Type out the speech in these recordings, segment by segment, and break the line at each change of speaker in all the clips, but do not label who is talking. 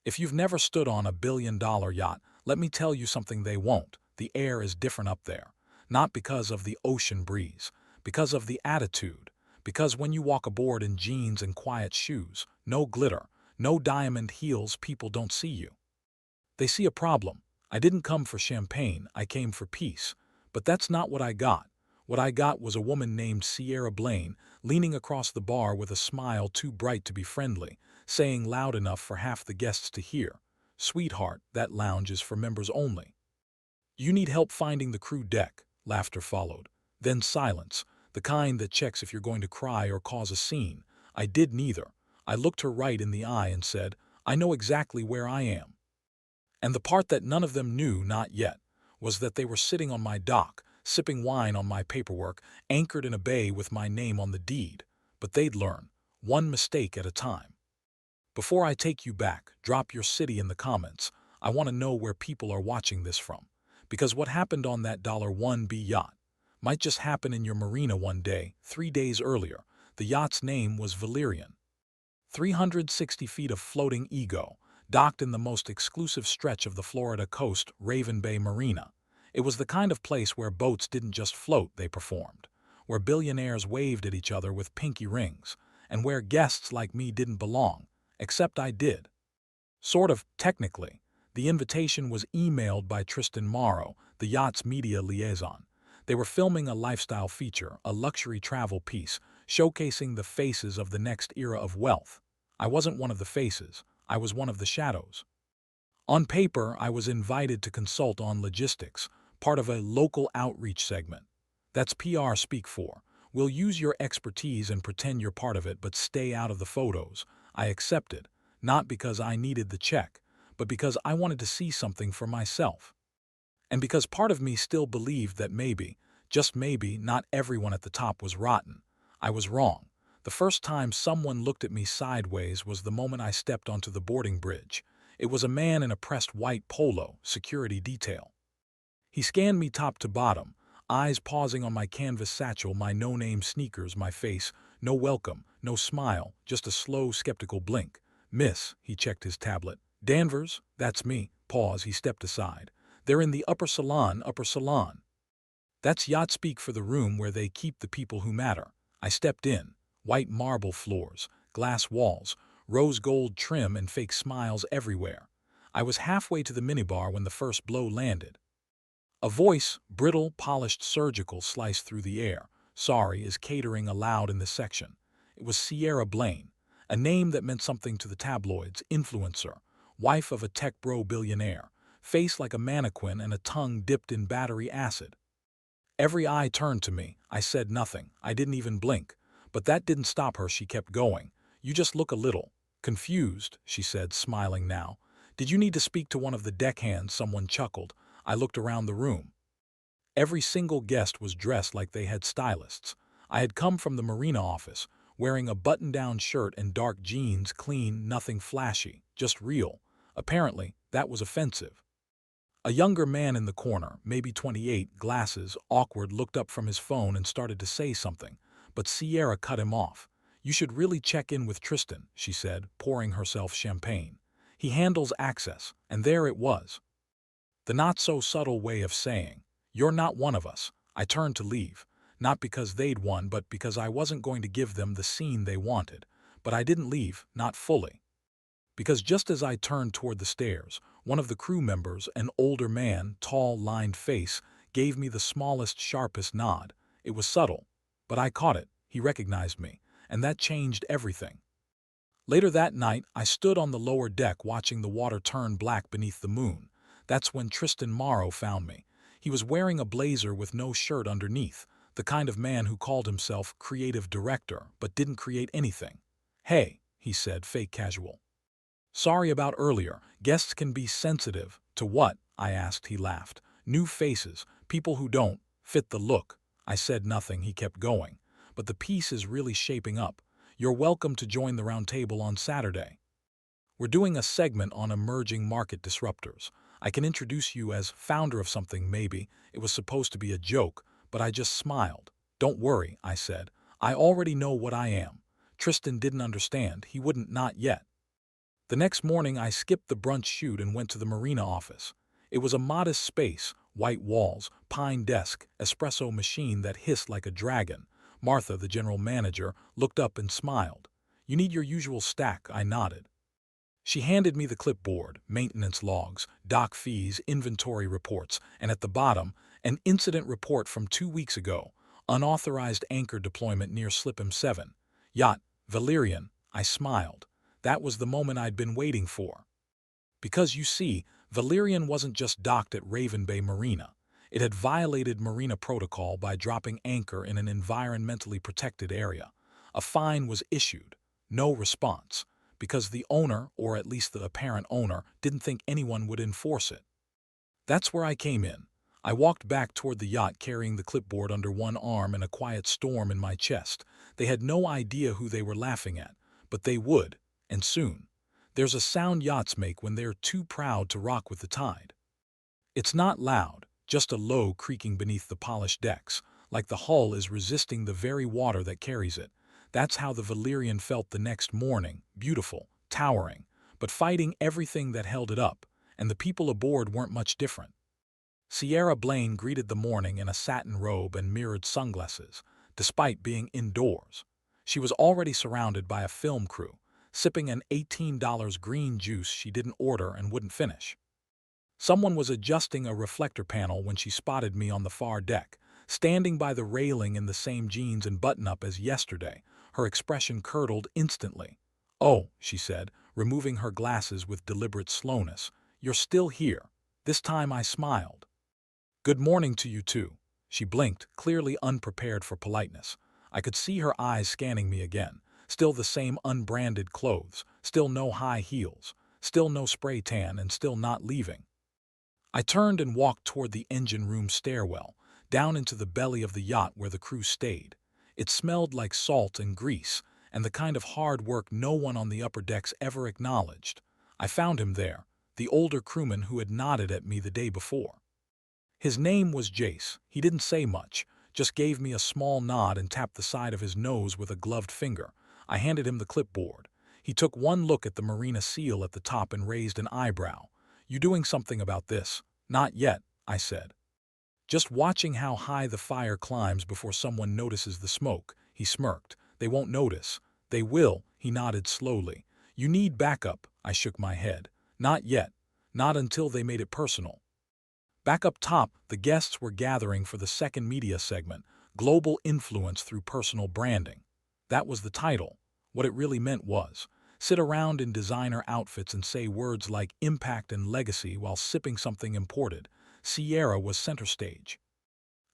If you've never stood on a billion-dollar yacht, let me tell you something they won't. The air is different up there. Not because of the ocean breeze, because of the attitude. Because when you walk aboard in jeans and quiet shoes, no glitter, no diamond heels, people don't see you. They see a problem. I didn't come for champagne, I came for peace. But that's not what I got. What I got was a woman named Sierra Blaine, leaning across the bar with a smile too bright to be friendly, saying loud enough for half the guests to hear, "Sweetheart, that lounge is for members only." "You need help finding the crew deck," laughter followed. Then silence, the kind that checks if you're going to cry or cause a scene. I did neither. I looked her right in the eye and said, "I know exactly where I am." And the part that none of them knew, not yet, was that they were sitting on my dock, sipping wine on my paperwork, anchored in a bay with my name on the deed. But they'd learn, one mistake at a time. Before I take you back, drop your city in the comments. I want to know where people are watching this from. Because what happened on that $1B yacht might just happen in your marina one day, 3 days earlier. The yacht's name was Valerian. 360 feet of floating ego, docked in the most exclusive stretch of the Florida coast, Raven Bay Marina. It was the kind of place where boats didn't just float, they performed, where billionaires waved at each other with pinky rings, and where guests like me didn't belong, except I did. Sort of, technically. The invitation was emailed by Tristan Morrow, the yacht's media liaison. They were filming a lifestyle feature, a luxury travel piece, showcasing the faces of the next era of wealth. I wasn't one of the faces, I was one of the shadows. On paper, I was invited to consult on logistics, part of a local outreach segment. That's PR speak for. We'll use your expertise and pretend you're part of it, but stay out of the photos. I accepted, not because I needed the check, but because I wanted to see something for myself. And because part of me still believed that maybe, just maybe, not everyone at the top was rotten. I was wrong. The first time someone looked at me sideways was the moment I stepped onto the boarding bridge. It was a man in a pressed white polo, security detail. He scanned me top to bottom, eyes pausing on my canvas satchel, my no-name sneakers, my face. No welcome, no smile, just a slow, skeptical blink. "Miss," he checked his tablet. "Danvers, that's me." Pause, he stepped aside. "They're in the upper salon, upper salon." That's yacht speak for the room where they keep the people who matter. I stepped in. White marble floors, glass walls, rose gold trim, and fake smiles everywhere. I was halfway to the minibar when the first blow landed. A voice, brittle, polished, surgical, sliced through the air. "Sorry, is catering allowed in this section?" It was Sierra Blaine, a name that meant something to the tabloids, influencer, wife of a tech bro billionaire, face like a mannequin and a tongue dipped in battery acid. Every eye turned to me. I said nothing. I didn't even blink. But that didn't stop her. She kept going. "You just look a little confused," she said, smiling now. "Did you need to speak to one of the deckhands?" Someone chuckled. I looked around the room. Every single guest was dressed like they had stylists. I had come from the Marina office, wearing a button-down shirt and dark jeans, clean, nothing flashy, just real. Apparently, that was offensive. A younger man in the corner, maybe 28, glasses, awkward, looked up from his phone and started to say something, but Sierra cut him off. "You should really check in with Tristan," she said, pouring herself champagne. "He handles access," and there it was. The not-so-subtle way of saying, "You're not one of us." I turned to leave, not because they'd won, but because I wasn't going to give them the scene they wanted. But I didn't leave, not fully. Because just as I turned toward the stairs, one of the crew members, an older man, tall, lined face, gave me the smallest, sharpest nod. It was subtle, but I caught it. He recognized me, and that changed everything. Later that night, I stood on the lower deck watching the water turn black beneath the moon. That's when Tristan Morrow found me. He was wearing a blazer with no shirt underneath, the kind of man who called himself creative director but didn't create anything. "Hey," he said, fake casual. "Sorry about earlier. Guests can be sensitive." "To what?" I asked. He laughed. "New faces, people who don't fit the look." I said nothing. He kept going. "But the piece is really shaping up. You're welcome to join the round table on Saturday. We're doing a segment on emerging market disruptors. I can introduce you as founder of something, maybe." It was supposed to be a joke, but I just smiled. "Don't worry," I said. "I already know what I am." Tristan didn't understand. He wouldn't, not yet. The next morning, I skipped the brunch shoot and went to the Marina office. It was a modest space, white walls, pine desk, espresso machine that hissed like a dragon. Martha, the general manager, looked up and smiled. "You need your usual stack," I nodded. She handed me the clipboard, maintenance logs, dock fees, inventory reports, and at the bottom, an incident report from 2 weeks ago. Unauthorized anchor deployment near Slip'em 7. Yacht, Valerian. I smiled. That was the moment I'd been waiting for. Because you see, Valerian wasn't just docked at Raven Bay Marina. It had violated Marina protocol by dropping anchor in an environmentally protected area. A fine was issued. No response. Because the owner, or at least the apparent owner, didn't think anyone would enforce it. That's where I came in. I walked back toward the yacht carrying the clipboard under one arm and a quiet storm in my chest. They had no idea who they were laughing at, but they would, and soon. There's a sound yachts make when they're too proud to rock with the tide. It's not loud, just a low creaking beneath the polished decks, like the hull is resisting the very water that carries it. That's how the Valerian felt the next morning, beautiful, towering, but fighting everything that held it up, and the people aboard weren't much different. Sierra Blaine greeted the morning in a satin robe and mirrored sunglasses, despite being indoors. She was already surrounded by a film crew, sipping an $18 green juice she didn't order and wouldn't finish. Someone was adjusting a reflector panel when she spotted me on the far deck, standing by the railing in the same jeans and button-up as yesterday. Her expression curdled instantly. "Oh," she said, removing her glasses with deliberate slowness, "you're still here." This time I smiled. "Good morning to you too." She blinked, clearly unprepared for politeness. I could see her eyes scanning me again. Still the same unbranded clothes, still no high heels, still no spray tan, and still not leaving. I turned and walked toward the engine room stairwell, down into the belly of the yacht where the crew stayed. It smelled like salt and grease, and the kind of hard work no one on the upper decks ever acknowledged. I found him there, the older crewman who had nodded at me the day before. His name was Jace. He didn't say much, just gave me a small nod and tapped the side of his nose with a gloved finger. I handed him the clipboard. He took one look at the Marina seal at the top and raised an eyebrow. "You doing something about this?" "Not yet," I said. "Just watching how high the fire climbs before someone notices the smoke." He smirked. "They won't notice." "They will," he nodded slowly. "You need backup." I shook my head. "Not yet. Not until they made it personal." Back up top, the guests were gathering for the second media segment, Global Influence Through Personal Branding. That was the title. What it really meant was, sit around in designer outfits and say words like impact and legacy while sipping something imported. Sierra was center stage.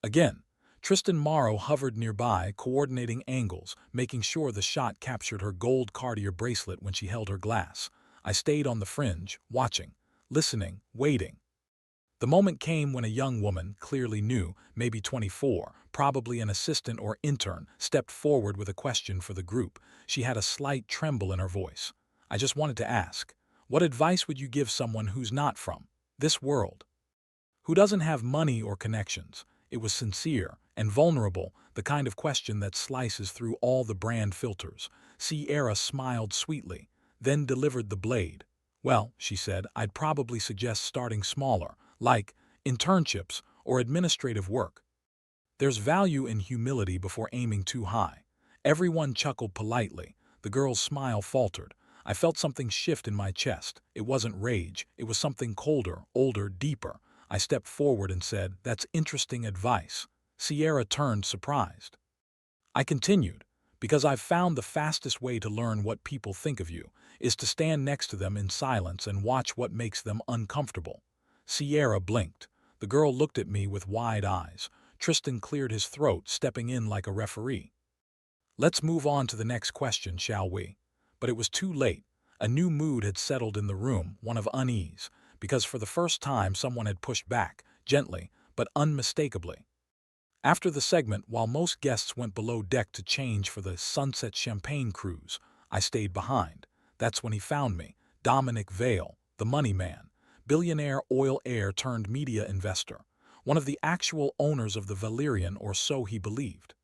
Again, Tristan Morrow hovered nearby, coordinating angles, making sure the shot captured her gold Cartier bracelet when she held her glass. I stayed on the fringe, watching, listening, waiting. The moment came when a young woman, clearly new, maybe 24, probably an assistant or intern, stepped forward with a question for the group. She had a slight tremble in her voice. "I just wanted to ask, what advice would you give someone who's not from this world? Who doesn't have money or connections?" It was sincere and vulnerable, the kind of question that slices through all the brand filters. Sierra smiled sweetly, then delivered the blade. "Well," she said, "I'd probably suggest starting smaller, like internships or administrative work. There's value in humility before aiming too high." Everyone chuckled politely. The girl's smile faltered. I felt something shift in my chest. It wasn't rage. It was something colder, older, deeper. I stepped forward and said, "That's interesting advice." Sierra turned surprised. I continued, "Because I've found the fastest way to learn what people think of you is to stand next to them in silence and watch what makes them uncomfortable." Sierra blinked. The girl looked at me with wide eyes. Tristan cleared his throat, stepping in like a referee. "Let's move on to the next question, shall we?" But it was too late. A new mood had settled in the room, one of unease, because for the first time someone had pushed back, gently, but unmistakably. After the segment, while most guests went below deck to change for the Sunset Champagne cruise, I stayed behind. That's when he found me. Dominic Vale, the money man, billionaire oil heir turned media investor, one of the actual owners of the Valerian, or so he believed.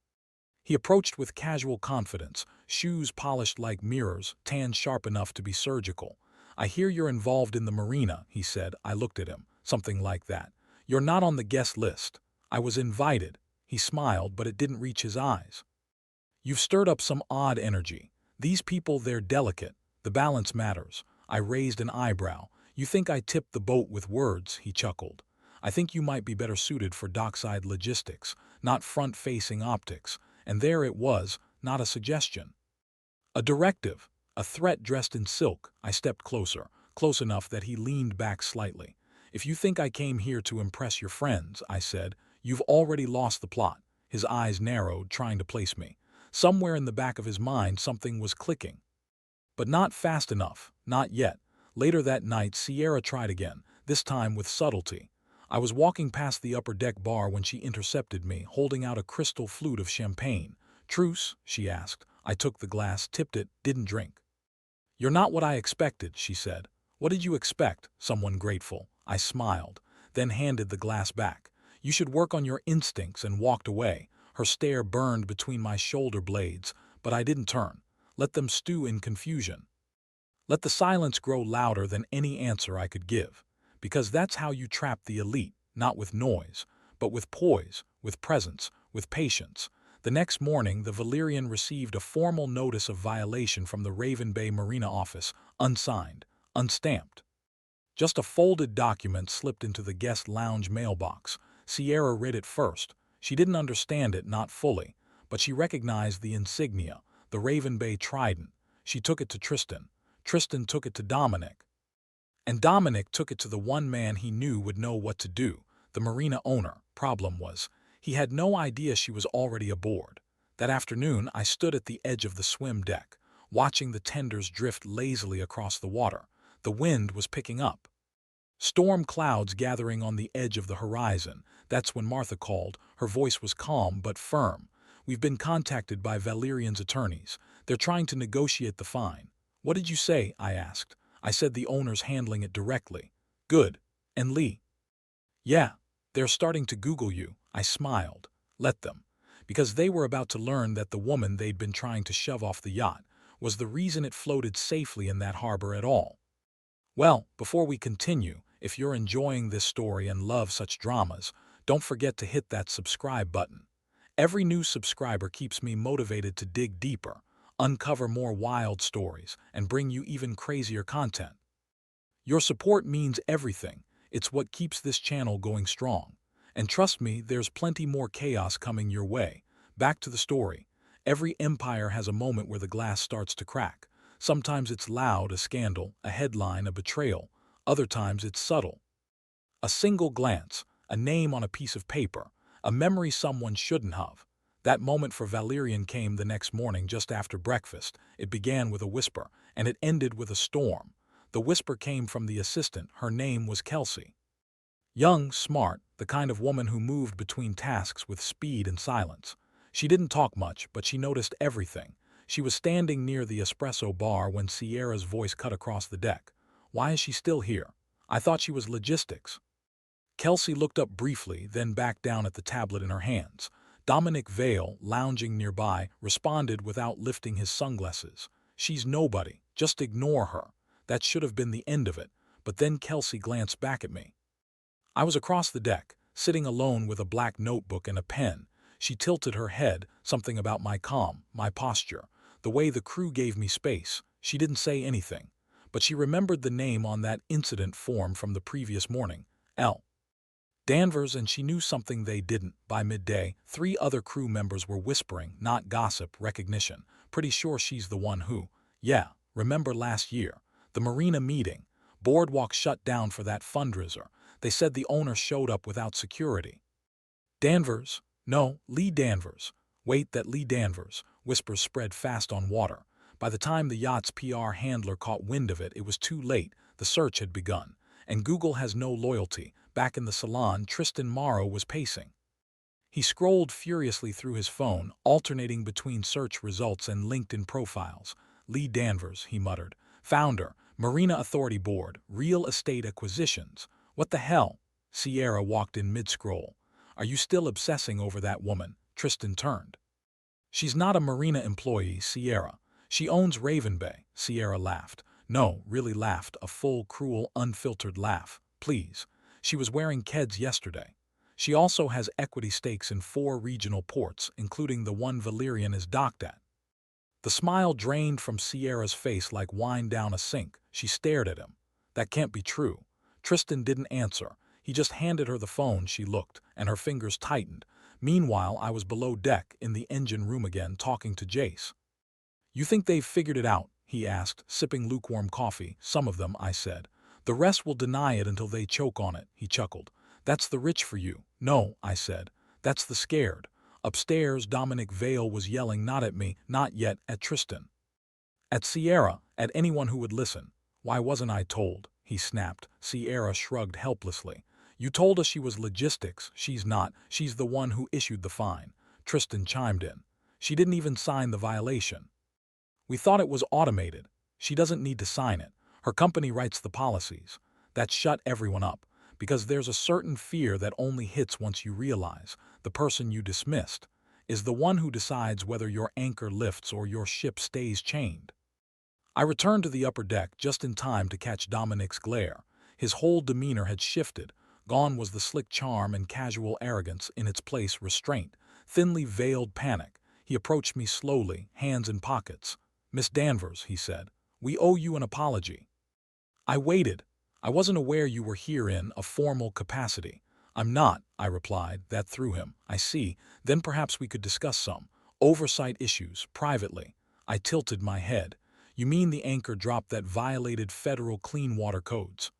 He approached with casual confidence, shoes polished like mirrors, tan sharp enough to be surgical. I hear you're involved in the Marina, he said. I looked at him. Something like that. You're not on the guest list. I was invited. He smiled, but it didn't reach his eyes. You've stirred up some odd energy. These people, they're delicate. The balance matters. I raised an eyebrow. You think I tipped the boat with words, he chuckled. I think you might be better suited for dockside logistics, not front-facing optics. And there it was, not a suggestion. A directive. A threat dressed in silk. I stepped closer, close enough that he leaned back slightly. If you think I came here to impress your friends, I said, you've already lost the plot. His eyes narrowed, trying to place me. Somewhere in the back of his mind, something was clicking. But not fast enough, not yet. Later that night, Sierra tried again, this time with subtlety. I was walking past the upper deck bar when she intercepted me, holding out a crystal flute of champagne. Truce, she asked. I took the glass, tipped it, didn't drink. You're not what I expected, she said. What did you expect? Someone grateful. I smiled, then handed the glass back. You should work on your instincts, and walked away. Her stare burned between my shoulder blades, but I didn't turn. Let them stew in confusion. Let the silence grow louder than any answer I could give. Because that's how you trap the elite, not with noise, but with poise, with presence, with patience. The next morning, the Valyrian received a formal notice of violation from the Raven Bay Marina office, unsigned, unstamped. Just a folded document slipped into the guest lounge mailbox. Sierra read it first. She didn't understand it, not fully, but she recognized the insignia, the Raven Bay trident. She took it to Tristan. Tristan took it to Dominic. And Dominic took it to the one man he knew would know what to do, the Marina owner. Problem was, he had no idea she was already aboard. That afternoon, I stood at the edge of the swim deck, watching the tenders drift lazily across the water. The wind was picking up. Storm clouds gathering on the edge of the horizon. That's when Martha called. Her voice was calm but firm. We've been contacted by Valyrian's attorneys. They're trying to negotiate the fine. What did you say? I asked. I said the owner's handling it directly. Good. And Lee? Yeah. They're starting to Google you. I smiled. Let them. Because they were about to learn that the woman they'd been trying to shove off the yacht was the reason it floated safely in that harbor at all. Well, before we continue, if you're enjoying this story and love such dramas, don't forget to hit that subscribe button. Every new subscriber keeps me motivated to dig deeper, uncover more wild stories, and bring you even crazier content. Your support means everything. It's what keeps this channel going strong. And trust me, there's plenty more chaos coming your way. Back to the story. Every empire has a moment where the glass starts to crack. Sometimes it's loud, a scandal, a headline, a betrayal. Other times it's subtle. A single glance, a name on a piece of paper, a memory someone shouldn't have. That moment for Valyrian came the next morning just after breakfast. It began with a whisper, and it ended with a storm. The whisper came from the assistant. Her name was Kelsey. Young, smart, the kind of woman who moved between tasks with speed and silence. She didn't talk much, but she noticed everything. She was standing near the espresso bar when Sierra's voice cut across the deck. Why is she still here? I thought she was logistics. Kelsey looked up briefly, then back down at the tablet in her hands. Dominic Vale, lounging nearby, responded without lifting his sunglasses. She's nobody. Just ignore her. That should have been the end of it, but then Kelsey glanced back at me. I was across the deck, sitting alone with a black notebook and a pen. She tilted her head, something about my calm, my posture, the way the crew gave me space. She didn't say anything, but she remembered the name on that incident form from the previous morning, L. Danvers, and she knew something they didn't. By midday, 3 other crew members were whispering, not gossip, recognition. Pretty sure she's the one who, yeah, remember last year, the Marina meeting. Boardwalk shut down for that fundraiser. They said the owner showed up without security. Danvers? No, Lee Danvers. Wait, that Lee Danvers. Whispers spread fast on water. By the time the yacht's PR handler caught wind of it, it was too late. The search had begun. And Google has no loyalty. Back in the salon, Tristan Morrow was pacing. He scrolled furiously through his phone, alternating between search results and LinkedIn profiles. Lee Danvers, he muttered. Founder, Marina Authority Board, Real Estate Acquisitions. What the hell? Sierra walked in mid-scroll. Are you still obsessing over that woman? Tristan turned. She's not a Marina employee, Sierra. She owns Raven Bay, Sierra laughed. No, really laughed, a full, cruel, unfiltered laugh. Please. She was wearing Keds yesterday. She also has equity stakes in 4 regional ports, including the one Valerian is docked at. The smile drained from Sierra's face like wine down a sink. She stared at him. That can't be true. Tristan didn't answer. He just handed her the phone. She looked, and her fingers tightened. Meanwhile, I was below deck, in the engine room again, talking to Jace. You think they've figured it out? He asked, sipping lukewarm coffee. Some of them, I said. The rest will deny it until they choke on it, he chuckled. That's the rich for you. No, I said. That's the scared. Upstairs, Dominic Vale was yelling not at me, not yet, at Tristan. At Sierra, at anyone who would listen. Why wasn't I told? He snapped. Sierra shrugged helplessly. You told us she was logistics. She's not. She's the one who issued the fine. Tristan chimed in. She didn't even sign the violation. We thought it was automated. She doesn't need to sign it. Her company writes the policies. That shut everyone up, because there's a certain fear that only hits once you realize the person you dismissed is the one who decides whether your anchor lifts or your ship stays chained. I returned to the upper deck just in time to catch Dominic's glare. His whole demeanor had shifted. Gone was the slick charm and casual arrogance, in its place restraint, thinly veiled panic. He approached me slowly, hands in pockets. Miss Danvers, he said, we owe you an apology. I waited. I wasn't aware you were here in a formal capacity. I'm not, I replied. That threw him. I see. Then perhaps we could discuss some oversight issues privately. I tilted my head. You mean the anchor drop that violated federal clean water codes?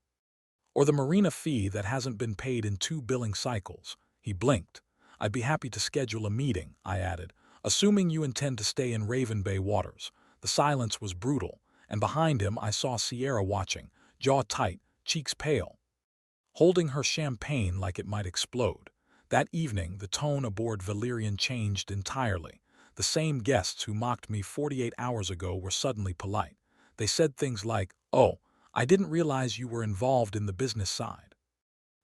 Or the Marina fee that hasn't been paid in 2 billing cycles? He blinked. I'd be happy to schedule a meeting, I added, assuming you intend to stay in Raven Bay waters. The silence was brutal, and behind him I saw Sierra watching, jaw tight, cheeks pale, holding her champagne like it might explode. That evening, the tone aboard Valerian changed entirely. The same guests who mocked me 48 hours ago were suddenly polite. They said things like, "Oh, I didn't realize you were involved in the business side.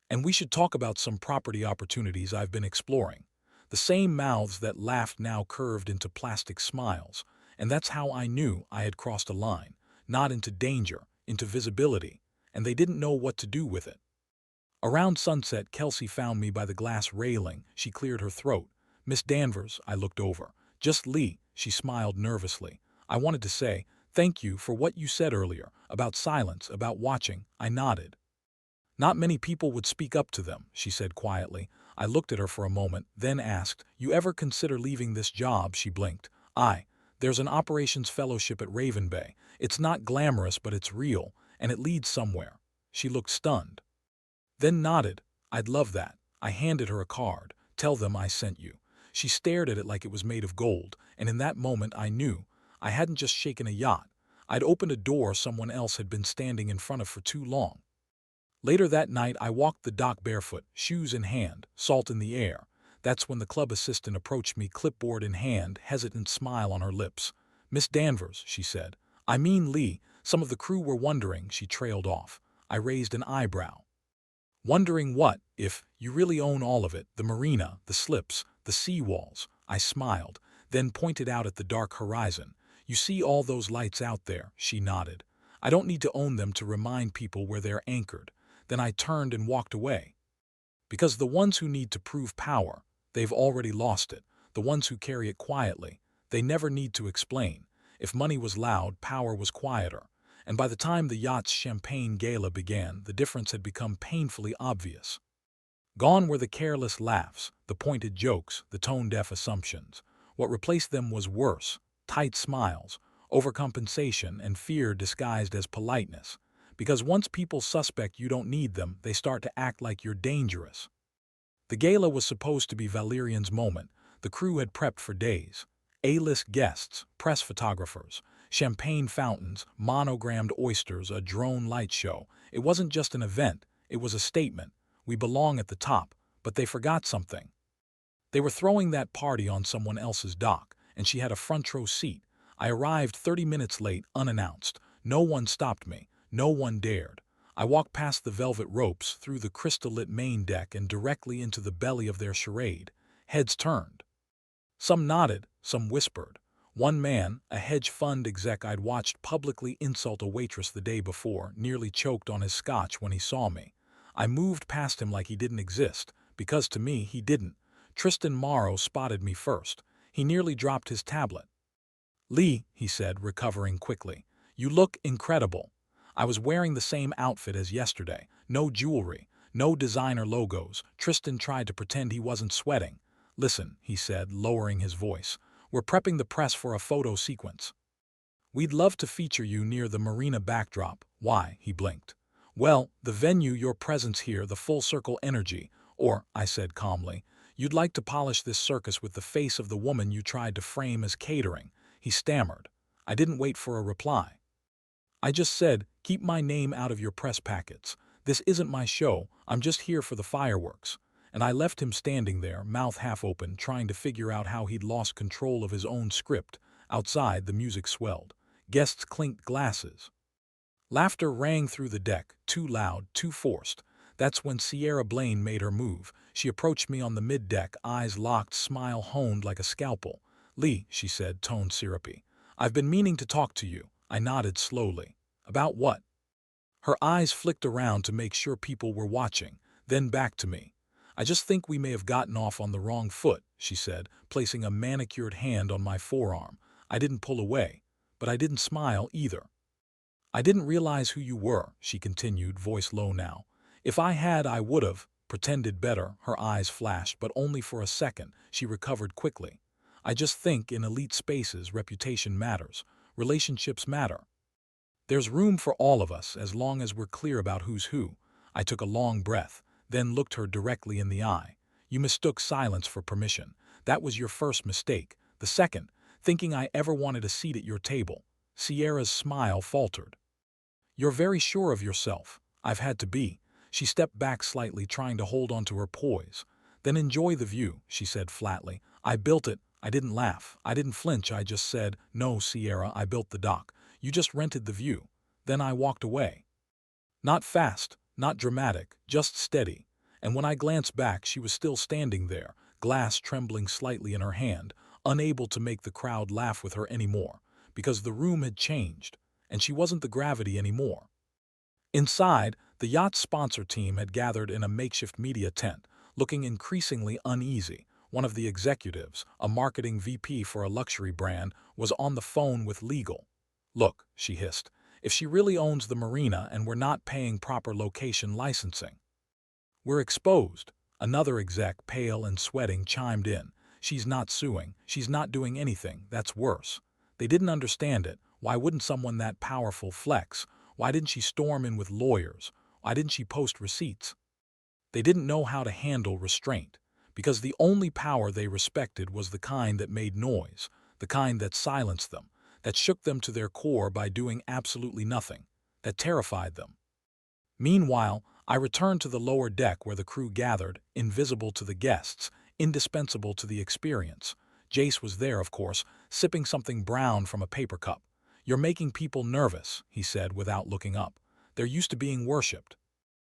And we should talk about some property opportunities I've been exploring." The same mouths that laughed now curved into plastic smiles, and that's how I knew I had crossed a line, not into danger, into visibility, and they didn't know what to do with it. Around sunset, Kelsey found me by the glass railing. She cleared her throat. Miss Danvers, I looked over. Just Lee, she smiled nervously. I wanted to say, thank you for what you said earlier, about silence, about watching. I nodded. Not many people would speak up to them, she said quietly. I looked at her for a moment, then asked, you ever consider leaving this job? She blinked. There's an operations fellowship at Raven Bay. It's not glamorous, but it's real, and it leads somewhere. She looked stunned, then nodded. I'd love that. I handed her a card. Tell them I sent you. She stared at it like it was made of gold, and in that moment I knew I hadn't just shaken a yacht. I'd opened a door someone else had been standing in front of for too long. Later that night, I walked the dock barefoot, shoes in hand, salt in the air. That's when the club assistant approached me, clipboard in hand, hesitant smile on her lips. Miss Danvers, she said. I mean Lee. Some of the crew were wondering. She trailed off. I raised an eyebrow. Wondering what? If you really own all of it, the marina, the slips, the sea walls. I smiled, then pointed out at the dark horizon. You see all those lights out there? She nodded. I don't need to own them to remind people where they're anchored. Then I turned and walked away. Because the ones who need to prove power, they've already lost it. The ones who carry it quietly, they never need to explain. If money was loud, power was quieter. And by the time the yacht's champagne gala began, the difference had become painfully obvious. Gone were the careless laughs, the pointed jokes, the tone-deaf assumptions. What replaced them was worse: tight smiles, overcompensation, and fear disguised as politeness. Because once people suspect you don't need them, they start to act like you're dangerous. The gala was supposed to be Valerian's moment. The crew had prepped for days. A-list guests, press photographers, champagne fountains, monogrammed oysters, a drone light show. It wasn't just an event, it was a statement. We belong at the top, but they forgot something. They were throwing that party on someone else's dock, and she had a front row seat. I arrived 30 minutes late, unannounced. No one stopped me. No one dared. I walked past the velvet ropes, through the crystal-lit main deck, and directly into the belly of their charade. Heads turned. Some nodded, some whispered. One man, a hedge fund exec I'd watched publicly insult a waitress the day before, nearly choked on his scotch when he saw me. I moved past him like he didn't exist, because to me he didn't. Tristan Morrow spotted me first. He nearly dropped his tablet. "Lee," he said, recovering quickly, "you look incredible." I was wearing the same outfit as yesterday. No jewelry, no designer logos. Tristan tried to pretend he wasn't sweating. "Listen," he said, lowering his voice. "We're prepping the press for a photo sequence. We'd love to feature you near the Marina backdrop." "Why?" he blinked. "Well, the venue, your presence here, the full circle energy. Or," I said calmly, "you'd like to polish this circus with the face of the woman you tried to frame as catering." He stammered. I didn't wait for a reply. I just said, "Keep my name out of your press packets. This isn't my show, I'm just here for the fireworks." And I left him standing there, mouth half open, trying to figure out how he'd lost control of his own script. Outside, the music swelled. Guests clinked glasses. Laughter rang through the deck, too loud, too forced. That's when Sierra Blaine made her move. She approached me on the mid-deck, eyes locked, smile honed like a scalpel. "Lee," she said, tone syrupy, "I've been meaning to talk to you." I nodded slowly. "About what?" Her eyes flicked around to make sure people were watching, then back to me. "I just think we may have gotten off on the wrong foot," she said, placing a manicured hand on my forearm. I didn't pull away, but I didn't smile either. "I didn't realize who you were," she continued, voice low now. "If I had, I would've pretended better." Her eyes flashed, but only for a second. She recovered quickly. "I just think in elite spaces, reputation matters. Relationships matter. There's room for all of us as long as we're clear about who's who." I took a long breath, then looked her directly in the eye. "You mistook silence for permission. That was your first mistake. The second, thinking I ever wanted a seat at your table." Sierra's smile faltered. "You're very sure of yourself." "I've had to be." She stepped back slightly, trying to hold on to her poise. "Then enjoy the view," she said flatly. "I built it." I didn't laugh. I didn't flinch. I just said, "No, Sierra, I built the dock. You just rented the view." Then I walked away. Not fast, not dramatic, just steady. And when I glanced back, she was still standing there, glass trembling slightly in her hand, unable to make the crowd laugh with her anymore, because the room had changed, and she wasn't the gravity anymore. Inside, the yacht sponsor team had gathered in a makeshift media tent, looking increasingly uneasy. One of the executives, a marketing VP for a luxury brand, was on the phone with legal. "Look," she hissed, "if she really owns the marina and we're not paying proper location licensing, we're exposed." Another exec, pale and sweating, chimed in. "She's not suing. She's not doing anything. That's worse." They didn't understand it. Why wouldn't someone that powerful flex? Why didn't she storm in with lawyers? Why didn't she post receipts? They didn't know how to handle restraint, because the only power they respected was the kind that made noise, the kind that silenced them, that shook them to their core by doing absolutely nothing, that terrified them. Meanwhile, I returned to the lower deck where the crew gathered, invisible to the guests, indispensable to the experience. Jace was there, of course, sipping something brown from a paper cup. "You're making people nervous," he said without looking up. "They're used to being worshipped."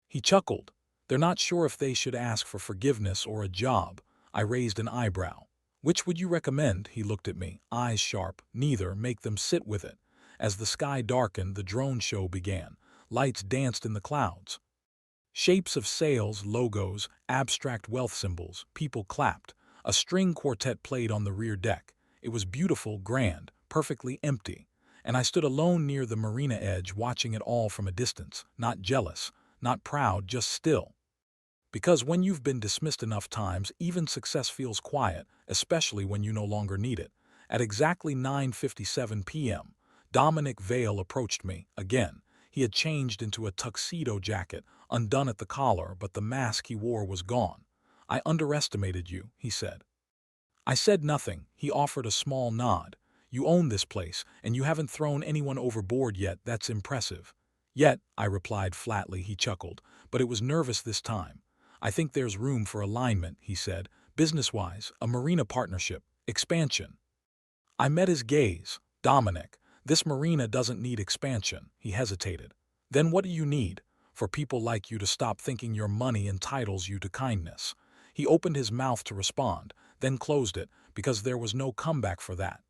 He chuckled. "They're not sure if they should ask for forgiveness or a job." I raised an eyebrow. "Which would you recommend?" He looked at me, eyes sharp. "Neither. Make them sit with it." As the sky darkened, the drone show began. Lights danced in the clouds. Shapes of sails, logos, abstract wealth symbols. People clapped. A string quartet played on the rear deck. It was beautiful, grand, perfectly empty. And I stood alone near the marina edge, watching it all from a distance, not jealous, not proud, just still. Because when you've been dismissed enough times, even success feels quiet, especially when you no longer need it. At exactly 9:57 p.m., Dominic Vale approached me, again. He had changed into a tuxedo jacket, undone at the collar, but the mask he wore was gone. "I underestimated you," he said. I said nothing. He offered a small nod. "You own this place, and you haven't thrown anyone overboard yet. That's impressive." "Yet," I replied flatly. He chuckled, but it was nervous this time. "I think there's room for alignment," he said. "Business-wise, a marina partnership, expansion." I met his gaze. "Dominic, this marina doesn't need expansion." He hesitated. "Then what do you need?" "For people like you to stop thinking your money entitles you to kindness." He opened his mouth to respond, then closed it, because there was no comeback for that.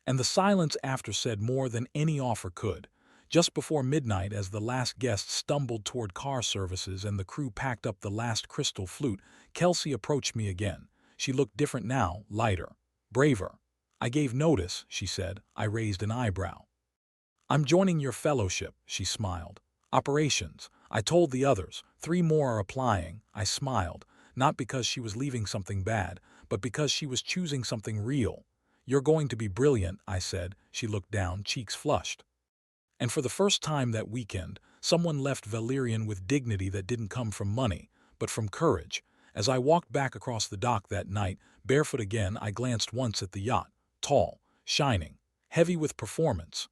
And the silence after said more than any offer could. Just before midnight, as the last guest stumbled toward car services and the crew packed up the last crystal flute, Kelsey approached me again. She looked different now, lighter, braver. "I gave notice," she said. I raised an eyebrow. "I'm joining your fellowship," she smiled. "Operations. I told the others. 3 more are applying." I smiled, not because she was leaving something bad, but because she was choosing something real. "You're going to be brilliant," I said. She looked down, cheeks flushed. And for the first time that weekend, someone left Valerian with dignity that didn't come from money, but from courage. As I walked back across the dock that night, barefoot again, I glanced once at the yacht, tall, shining, heavy with performance.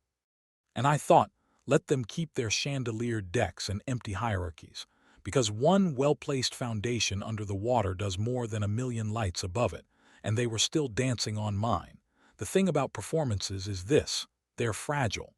And I thought, let them keep their chandeliered decks and empty hierarchies, because one well-placed foundation under the water does more than a million lights above it, and they were still dancing on mine. The thing about performances is this: they're fragile.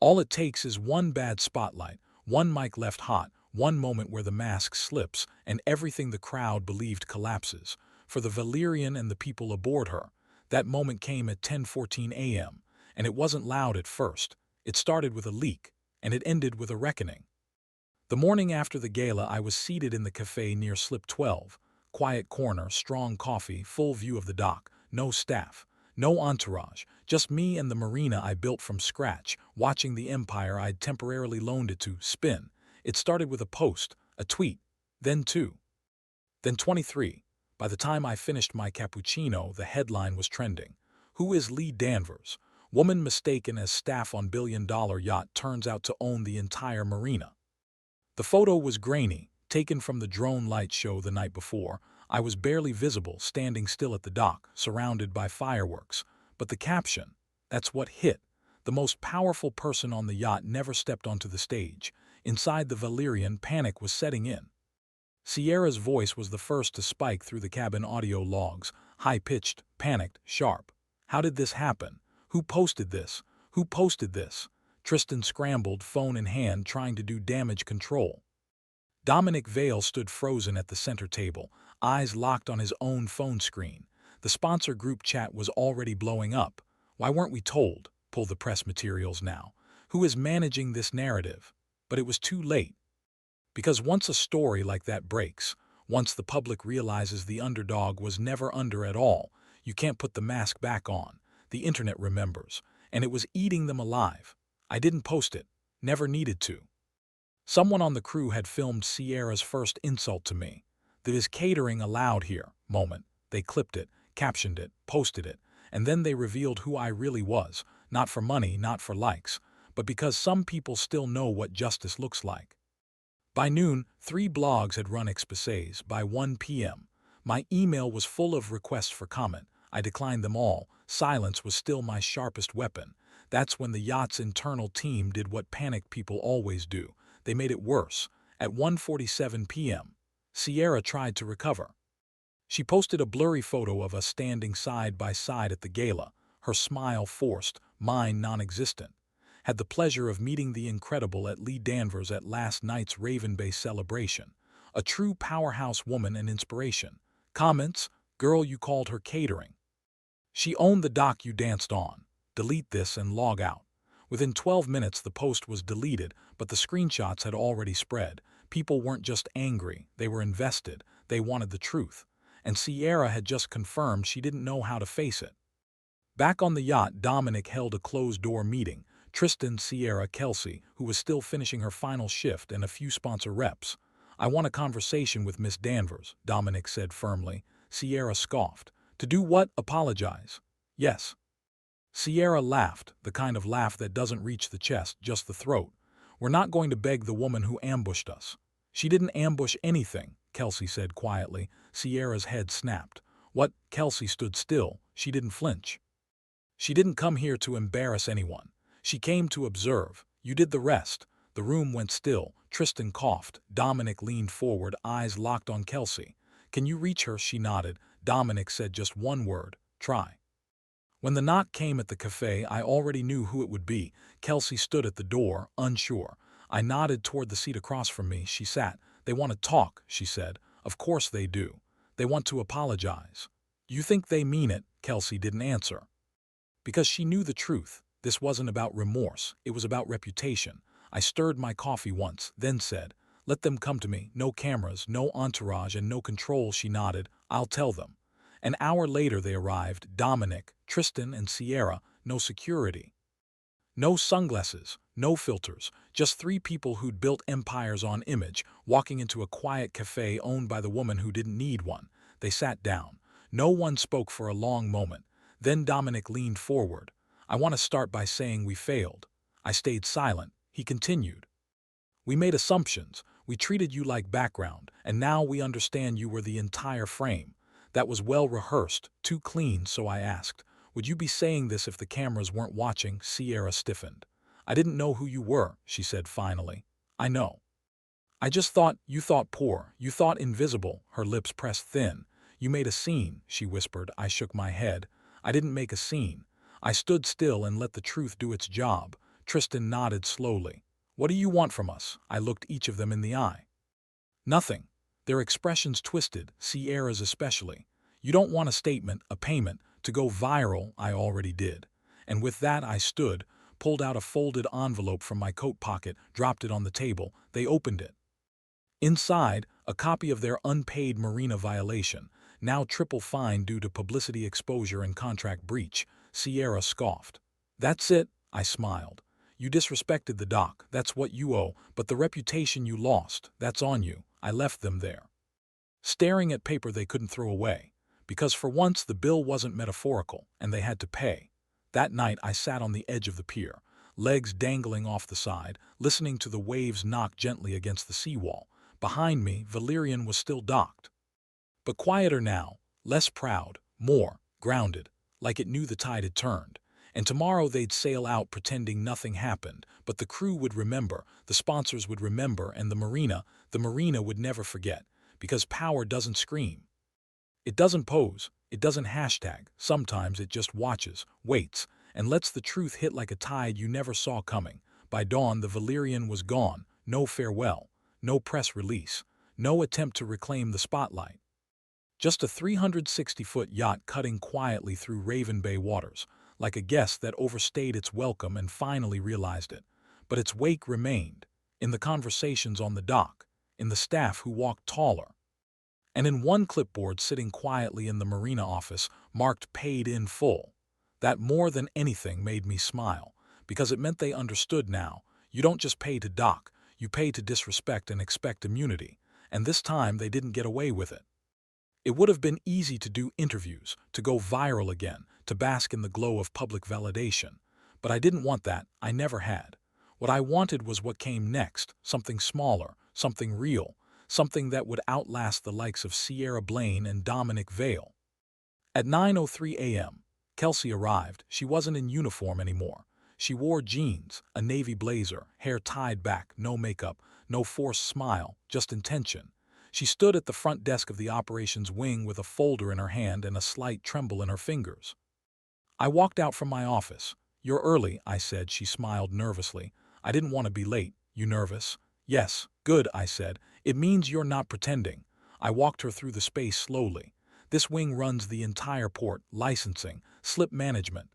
All it takes is one bad spotlight, one mic left hot, one moment where the mask slips, and everything the crowd believed collapses. For the Valerian and the people aboard her, that moment came at 10:14 a.m., and it wasn't loud at first. It started with a leak, and it ended with a reckoning. The morning after the gala, I was seated in the cafe near Slip 12. Quiet corner, strong coffee, full view of the dock, no staff, no entourage, just me and the Marina I built from scratch, watching the empire I'd temporarily loaned it to spin. It started with a post, a tweet, then 2, then 23. By the time I finished my cappuccino, the headline was trending. "Who is Lee Danvers? Woman mistaken as staff on billion-dollar yacht turns out to own the entire marina." The photo was grainy, taken from the drone light show the night before. I was barely visible, standing still at the dock, surrounded by fireworks. But the caption, that's what hit. The most powerful person on the yacht never stepped onto the stage. Inside the Valerian, panic was setting in. Sierra's voice was the first to spike through the cabin audio logs, high-pitched, panicked, sharp. "How did this happen? Who posted this? Who posted this?" Tristan scrambled, phone in hand, trying to do damage control. Dominic Vale stood frozen at the center table, eyes locked on his own phone screen. The sponsor group chat was already blowing up. Why weren't we told? Pull the press materials now. Who is managing this narrative? But it was too late. Because once a story like that breaks, once the public realizes the underdog was never under at all, you can't put the mask back on. The internet remembers, and it was eating them alive. I didn't post it, never needed to. Someone on the crew had filmed Sierra's first insult to me. "There is catering allowed here" moment. They clipped it, captioned it, posted it, and then they revealed who I really was, not for money, not for likes, but because some people still know what justice looks like. By noon, 3 blogs had run exposés. By 1 p.m., my email was full of requests for comment. I declined them all. Silence was still my sharpest weapon. That's when the yacht's internal team did what panicked people always do. They made it worse. At 1:47 p.m., Sierra tried to recover. She posted a blurry photo of us standing side by side at the gala, her smile forced, mine non-existent. "Had the pleasure of meeting the incredible at Lee Danvers at last night's Raven Bay celebration. A true powerhouse woman and inspiration." Comments: "Girl, you called her catering. She owned the dock you danced on. Delete this and log out." Within 12 minutes the post was deleted, but the screenshots had already spread. People weren't just angry, they were invested. They wanted the truth. And Sierra had just confirmed she didn't know how to face it. Back on the yacht, Dominic held a closed-door meeting. Tristan, Sierra, Kelsey, who was still finishing her final shift, and a few sponsor reps. "I want a conversation with Miss Danvers," Dominic said firmly. Sierra scoffed. "To do what? Apologize?" "Yes." Sierra laughed, the kind of laugh that doesn't reach the chest, just the throat. "We're not going to beg the woman who ambushed us." "She didn't ambush anything," Kelsey said quietly. Sierra's head snapped. "What?" Kelsey stood still. She didn't flinch. "She didn't come here to embarrass anyone. She came to observe. You did the rest." The room went still. Tristan coughed. Dominic leaned forward, eyes locked on Kelsey. "Can you reach her?" She nodded. Dominic said just one word: "Try." When the knock came at the cafe, I already knew who it would be. Kelsey stood at the door, unsure. I nodded toward the seat across from me. She sat. "They want to talk," she said. "Of course they do. They want to apologize." "You think they mean it?" Kelsey didn't answer. Because she knew the truth. This wasn't about remorse, it was about reputation. I stirred my coffee once, then said, "Let them come to me, no cameras, no entourage, and no control." She nodded, "I'll tell them." An hour later they arrived, Dominic, Tristan, and Sierra, no security. No sunglasses, no filters, just three people who'd built empires on image, walking into a quiet cafe owned by the woman who didn't need one. They sat down. No one spoke for a long moment. Then Dominic leaned forward. "I want to start by saying we failed." I stayed silent. He continued. "We made assumptions. We treated you like background, and now we understand you were the entire frame. That was well rehearsed, too clean, so I asked, 'Would you be saying this if the cameras weren't watching?'" Sierra stiffened. "I didn't know who you were," she said finally. "I know. I just thought you thought poor, you thought invisible." Her lips pressed thin. "You made a scene," she whispered. I shook my head. "I didn't make a scene. I stood still and let the truth do its job." Tristan nodded slowly. "What do you want from us?" I looked each of them in the eye. "Nothing." Their expressions twisted, Sierra's especially. "You don't want a statement, a payment, to go viral." I already did. And with that I stood, pulled out a folded envelope from my coat pocket, dropped it on the table. They opened it. Inside, a copy of their unpaid Marina violation, now triple fine due to publicity exposure and contract breach. Sierra scoffed. "That's it," I smiled. "You disrespected the doc, that's what you owe, but the reputation you lost, that's on you." I left them there, staring at paper they couldn't throw away. Because for once the bill wasn't metaphorical, and they had to pay. That night I sat on the edge of the pier, legs dangling off the side, listening to the waves knock gently against the seawall. Behind me, Valerian was still docked. But quieter now, less proud, more grounded, like it knew the tide had turned. And tomorrow they'd sail out pretending nothing happened, but the crew would remember, the sponsors would remember, and the Marina would never forget. Because power doesn't scream. It doesn't pose, it doesn't hashtag. Sometimes it just watches, waits, and lets the truth hit like a tide you never saw coming. By dawn the Valerian was gone, no farewell, no press release, no attempt to reclaim the spotlight. Just a 360-foot yacht cutting quietly through Raven Bay waters, like a guest that overstayed its welcome and finally realized it. But its wake remained, in the conversations on the dock, in the staff who walked taller, and in one clipboard sitting quietly in the Marina office, marked "Paid in Full." That more than anything made me smile, because it meant they understood now. You don't just pay to dock, you pay to disrespect and expect immunity. And this time they didn't get away with it. It would have been easy to do interviews, to go viral again, to bask in the glow of public validation. But I didn't want that, I never had. What I wanted was what came next, something smaller, something real, something that would outlast the likes of Sierra Blaine and Dominic Vale. At 9:03 a.m., Kelsey arrived. She wasn't in uniform anymore. She wore jeans, a navy blazer, hair tied back, no makeup, no forced smile, just intention. She stood at the front desk of the operations wing with a folder in her hand and a slight tremble in her fingers. I walked out from my office. "You're early," I said. She smiled nervously. "I didn't want to be late." "You nervous?" "Yes." "Good," I said. "It means you're not pretending." I walked her through the space slowly. "This wing runs the entire port, licensing, slip management,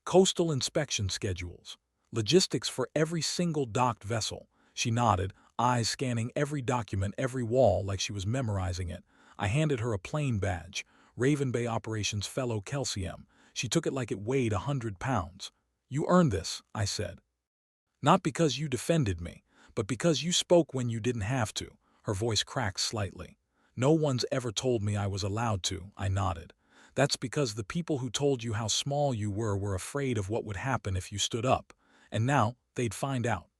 coastal inspection schedules, logistics for every single docked vessel." She nodded, eyes scanning every document, every wall, like she was memorizing it. I handed her a plain badge, Raven Bay Operations Fellow Kelsey M. She took it like it weighed 100 pounds. "You earned this," I said. "Not because you defended me, but because you spoke when you didn't have to." Her voice cracked slightly. "No one's ever told me I was allowed to." I nodded. "That's because the people who told you how small you were afraid of what would happen if you stood up. And now, they'd find out."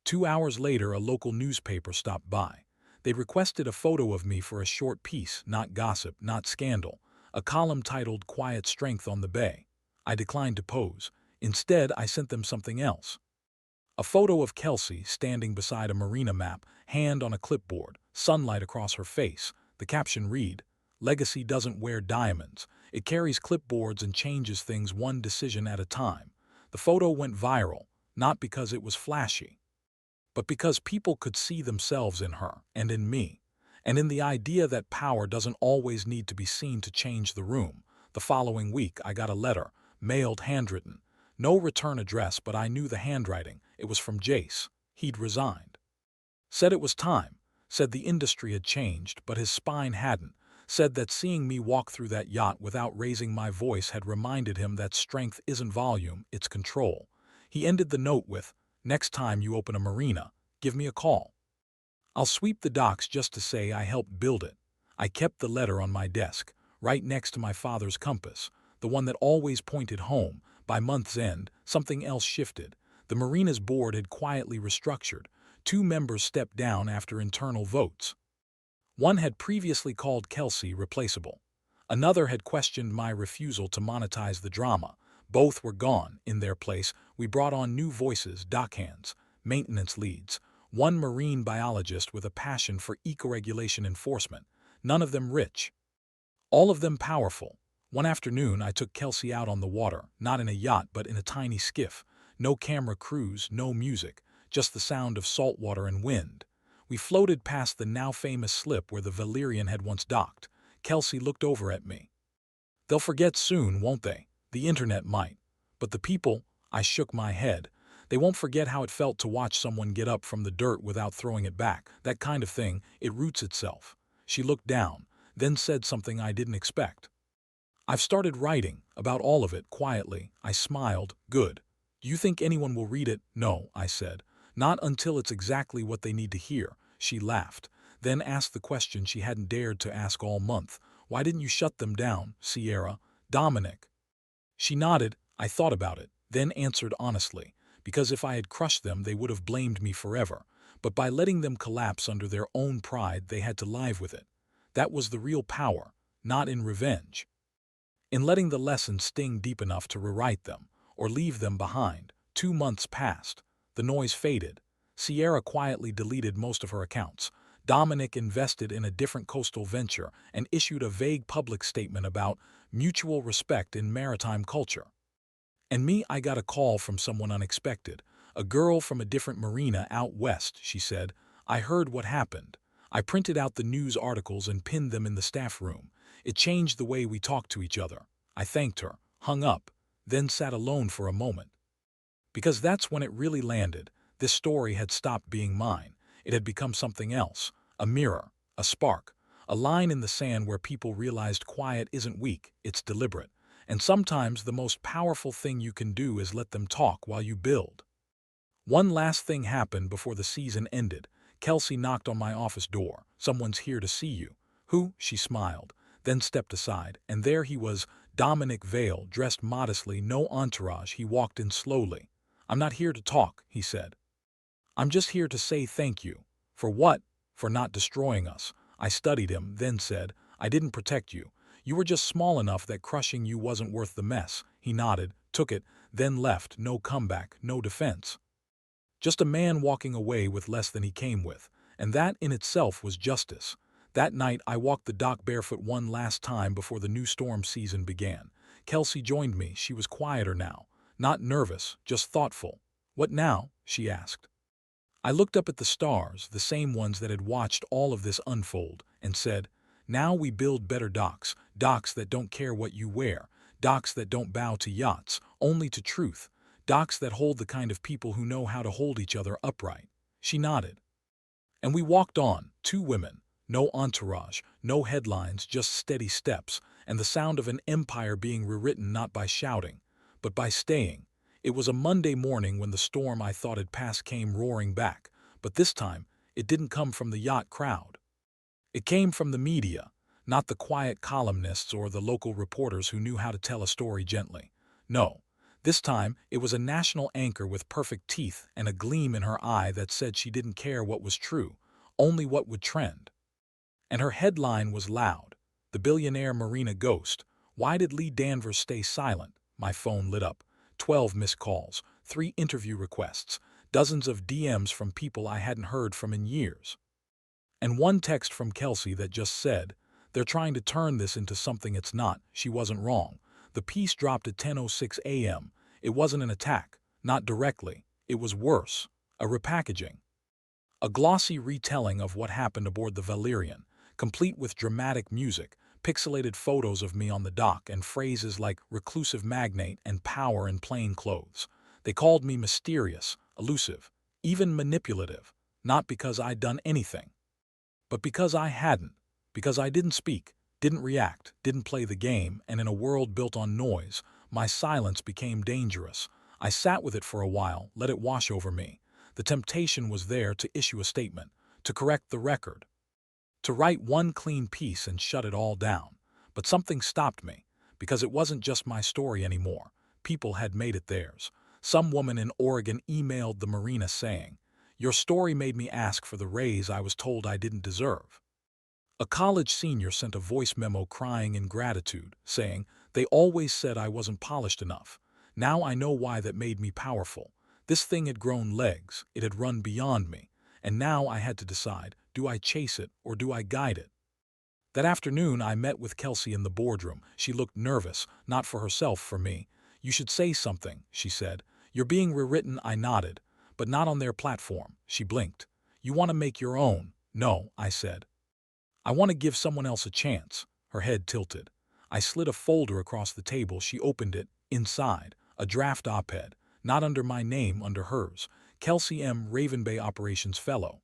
2 hours later, a local newspaper stopped by. They requested a photo of me for a short piece, not gossip, not scandal, a column titled "Quiet Strength on the Bay." I declined to pose. Instead, I sent them something else. A photo of Kelsey standing beside a marina map, hand on a clipboard, sunlight across her face. The caption read, "Legacy doesn't wear diamonds. It carries clipboards and changes things one decision at a time." The photo went viral, not because it was flashy, but because people could see themselves in her and in me, and in the idea that power doesn't always need to be seen to change the room. The following week, I got a letter, mailed handwritten. No return address, but I knew the handwriting. It was from Jace. He'd resigned. Said it was time. Said the industry had changed, but his spine hadn't. Said that seeing me walk through that yacht without raising my voice had reminded him that strength isn't volume, it's control. He ended the note with, "Next time you open a marina, give me a call. I'll sweep the docks just to say I helped build it." I kept the letter on my desk, right next to my father's compass, the one that always pointed home. By month's end, something else shifted. The marina's board had quietly restructured. 2 members stepped down after internal votes. One had previously called Kelsey replaceable. Another had questioned my refusal to monetize the drama. Both were gone. In their place, we brought on new voices, dockhands, maintenance leads, one marine biologist with a passion for eco-regulation enforcement, none of them rich. All of them powerful. One afternoon, I took Kelsey out on the water, not in a yacht but in a tiny skiff. No camera crews, no music, just the sound of salt water and wind. We floated past the now-famous slip where the Valerian had once docked. Kelsey looked over at me. "They'll forget soon, won't they? The internet might. But the people," I shook my head, "they won't forget how it felt to watch someone get up from the dirt without throwing it back. That kind of thing, it roots itself." She looked down, then said something I didn't expect. "I've started writing about all of it quietly." I smiled. "Good. Do you think anyone will read it?" "No," I said. "Not until it's exactly what they need to hear." She laughed, then asked the question she hadn't dared to ask all month. "Why didn't you shut them down, Sierra? Dominic?" She nodded. I thought about it, then answered honestly. Because if I had crushed them, they would have blamed me forever. But by letting them collapse under their own pride, they had to live with it. That was the real power, not in revenge. In letting the lessons sting deep enough to rewrite them, or leave them behind. 2 months passed. The noise faded. Sierra quietly deleted most of her accounts. Dominic invested in a different coastal venture and issued a vague public statement about mutual respect in maritime culture. And me, I got a call from someone unexpected. A girl from a different marina out west, she said. "I heard what happened. I printed out the news articles and pinned them in the staff room. It changed the way we talked to each other." I thanked her, hung up, then sat alone for a moment. Because that's when it really landed. This story had stopped being mine. It had become something else. A mirror, a spark, a line in the sand where people realized quiet isn't weak, it's deliberate. And sometimes the most powerful thing you can do is let them talk while you build. One last thing happened before the season ended. Kelsey knocked on my office door. "Someone's here to see you." "Who?" She smiled, then stepped aside, and there he was, Dominic Vale, dressed modestly, no entourage. He walked in slowly. "I'm not here to talk," he said. "I'm just here to say thank you." "For what?" "For not destroying us." I studied him, then said, "I didn't protect you. You were just small enough that crushing you wasn't worth the mess." He nodded, took it, then left. No comeback, no defense. Just a man walking away with less than he came with, and that in itself was justice. That night I walked the dock barefoot one last time before the new storm season began. Kelsey joined me. She was quieter now, not nervous, just thoughtful. "What now?" she asked. I looked up at the stars, the same ones that had watched all of this unfold, and said, "Now we build better docks, docks that don't care what you wear, docks that don't bow to yachts, only to truth, docks that hold the kind of people who know how to hold each other upright." She nodded. And we walked on, 2 women, no entourage, no headlines, just steady steps, and the sound of an empire being rewritten not by shouting, but by staying. It was a Monday morning when the storm I thought had passed came roaring back, but this time it didn't come from the yacht crowd. It came from the media, not the quiet columnists or the local reporters who knew how to tell a story gently. No, this time it was a national anchor with perfect teeth and a gleam in her eye that said she didn't care what was true, only what would trend. And her headline was loud. "The Billionaire Marina Ghost. Why did Lee Danvers stay silent?" My phone lit up. 12 missed calls, 3 interview requests, dozens of DMs from people I hadn't heard from in years. And one text from Kelsey that just said, "They're trying to turn this into something it's not." She wasn't wrong. The piece dropped at 10:06 a.m. It wasn't an attack, not directly. It was worse. A repackaging. A glossy retelling of what happened aboard the Valerian, complete with dramatic music, pixelated photos of me on the dock, and phrases like reclusive magnate and power in plain clothes. They called me mysterious, elusive, even manipulative, not because I'd done anything, but because I hadn't, because I didn't speak, didn't react, didn't play the game, and in a world built on noise, my silence became dangerous. I sat with it for a while, let it wash over me. The temptation was there to issue a statement, to correct the record, to write one clean piece and shut it all down. But something stopped me, because it wasn't just my story anymore. People had made it theirs. Some woman in Oregon emailed the Marina saying, "Your story made me ask for the raise I was told I didn't deserve." A college senior sent a voice memo crying in gratitude, saying, "They always said I wasn't polished enough. Now I know why that made me powerful. This thing had grown legs, it had run beyond me, and now I had to decide, do I chase it or do I guide it?" That afternoon I met with Kelsey in the boardroom. She looked nervous, not for herself, for me. "You should say something," she said. "You're being rewritten." I nodded. "But not on their platform." She blinked. "You want to make your own?" "No," I said. "I want to give someone else a chance." Her head tilted. I slid a folder across the table. She opened it. Inside, a draft op-ed, not under my name, under hers. Kelsey M. Raven Bay Operations Fellow.